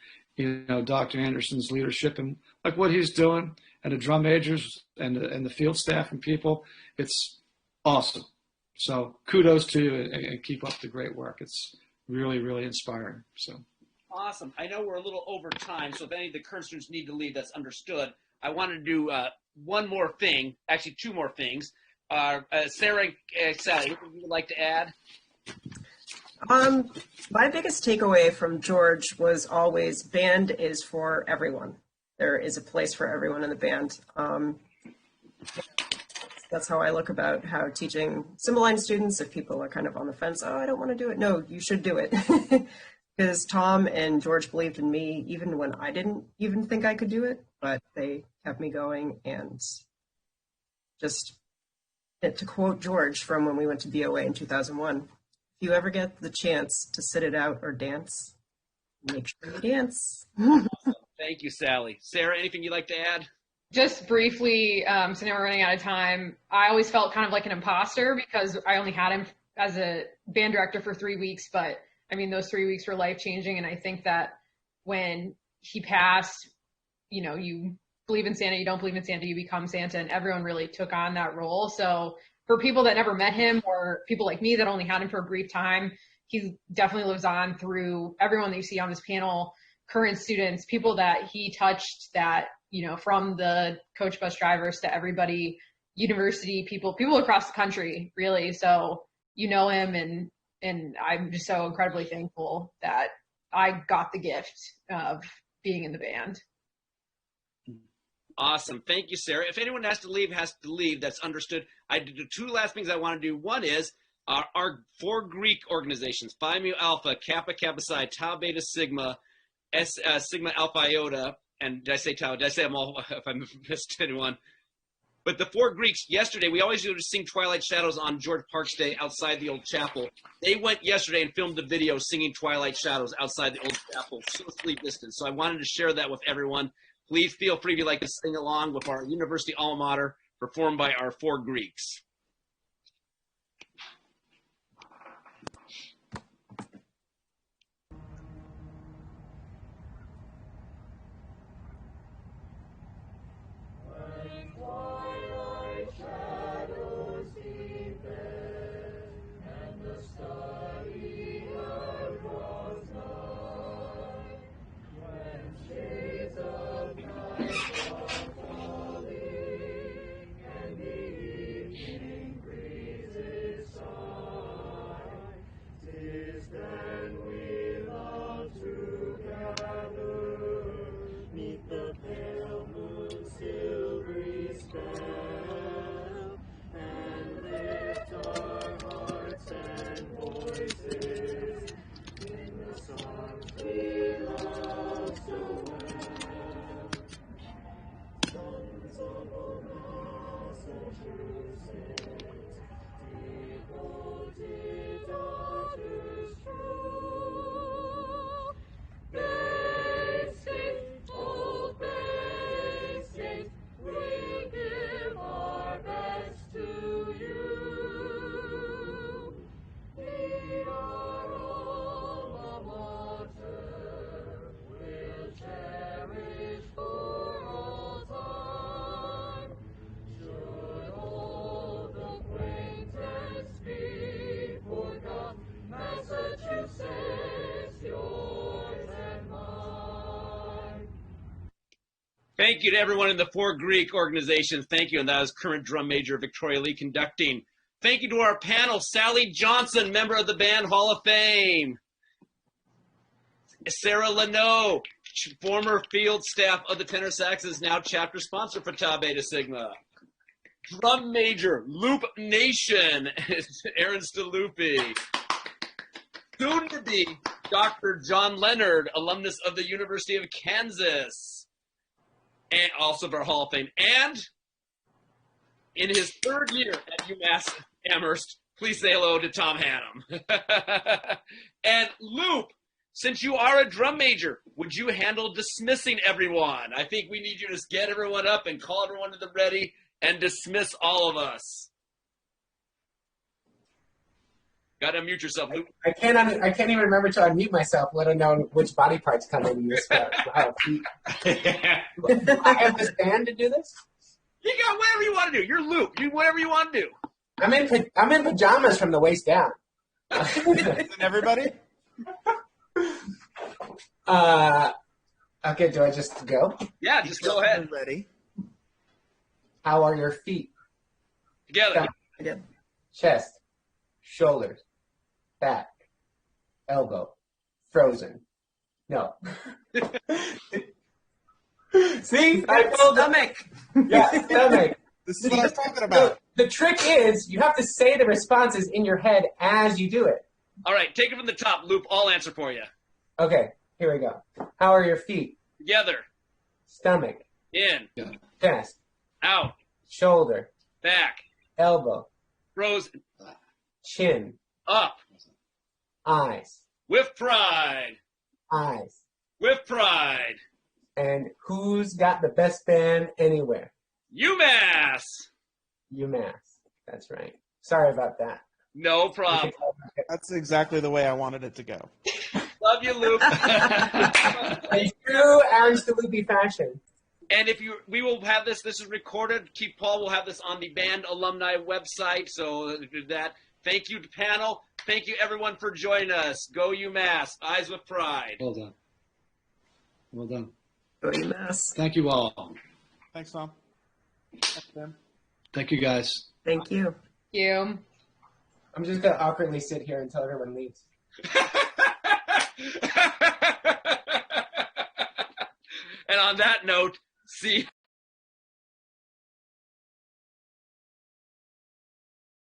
Dr. Anderson's leadership and like what he's doing, and the drum majors and the field staff and people. It's awesome. So kudos to you, and keep up the great work. It's really, really inspiring. So
awesome. I know we're a little over time, so if any of the current students need to leave, that's understood. I wanted to do one more thing, actually 2 more things. Sarah, Sally, anything you would like to add?
My biggest takeaway from George was always band is for everyone. There is a place for everyone in the band. That's how I look about how teaching Symboline students, if people are kind of on the fence, oh, I don't want to do it. No, you should do it. Because Tom and George believed in me even when I didn't even think I could do it, but they kept me going. And just to quote George from when we went to BOA in 2001, if you ever get the chance to sit it out or dance, make sure you dance.
Thank you, Sally. Sarah, anything you'd like to add?
Just briefly, so now we're running out of time. I always felt kind of like an imposter because I only had him as a band director for 3 weeks, but I mean, those 3 weeks were life-changing. And I think that when he passed, you believe in Santa, you don't believe in Santa, you become Santa, and everyone really took on that role. So for people that never met him, or people like me that only had him for a brief time, he definitely lives on through everyone that you see on this panel, current students, people that he touched, that, from the coach bus drivers to everybody, university people across the country, really. So him, and I'm just so incredibly thankful that I got the gift of being in the band.
Awesome. Thank you, Sarah. If anyone has to leave, that's understood. The two last things I want to do. One is our 4 Greek organizations, Phi Mu Alpha, Kappa Kappa Psi, Tau Beta Sigma, Sigma Alpha Iota, and did I say Tau? Did I say them all if I missed anyone? But the 4 Greeks, yesterday, we always used to sing Twilight Shadows on George Parks Day outside the old chapel. They went yesterday and filmed the video singing Twilight Shadows outside the old chapel, socially distant. So I wanted to share that with everyone. Please feel free if you'd like to sing along with our university alma mater, performed by our 4 Greeks. Thank you to everyone in the 4 Greek organizations. Thank you. And that is current drum major Victoria Lee conducting. Thank you to our panel, Sally Johnson, member of the Band Hall of Fame. Sarah Leno, former field staff of the tenor sax, is now chapter sponsor for Tau Beta Sigma. Drum major, Loop Nation, Aaron Staluppi. Soon to be Dr. John Leonard, alumnus of the University of Kansas, and also of our Hall of Fame. And in his 3rd year at UMass Amherst, please say hello to Tom Hannum. And Loop, since you are a drum major, would you handle dismissing everyone? I think we need you to get everyone up and call everyone to the ready and dismiss all of us. Got to unmute yourself, Luke.
I can't even remember to unmute myself, let alone which body parts come in this. Do I have this band to do this?
You got whatever you want to do. You're Luke. You whatever you want to do.
I'm in pajamas from the waist down.
Everybody?
Okay, do I just go?
Yeah, just go ahead.
Ready.
How are your feet?
Together.
Chest, shoulders, back, elbow, frozen. No. See? I told
Stomach.
Yeah, stomach.
This is what I was talking about.
The trick is you have to say the responses in your head as you do it.
All right, take it from the top, Loop. I'll answer for you.
Okay, here we go. How are your feet?
Together.
Stomach,
In.
chest,
Out.
shoulder,
Back.
elbow,
Frozen.
chin,
Up.
eyes,
With pride.
eyes.
With pride.
And who's got the best band anywhere?
UMass.
UMass. That's right. Sorry about that.
No problem.
That's exactly the way I wanted it to go.
Love you, Luke.
In true Aaron Staluppi fashion.
And we will have this is recorded. Keith Paul will have this on the band alumni website. So do that. Thank you, panel. Thank you, everyone, for joining us. Go UMass. Eyes with pride.
Well done. Well done.
Go UMass.
Thank you all.
Thanks, Tom. Thanks, Tim.
Thank you, guys.
Thank you.
You.
I'm just going to awkwardly sit here until everyone leaves.
And on that note, see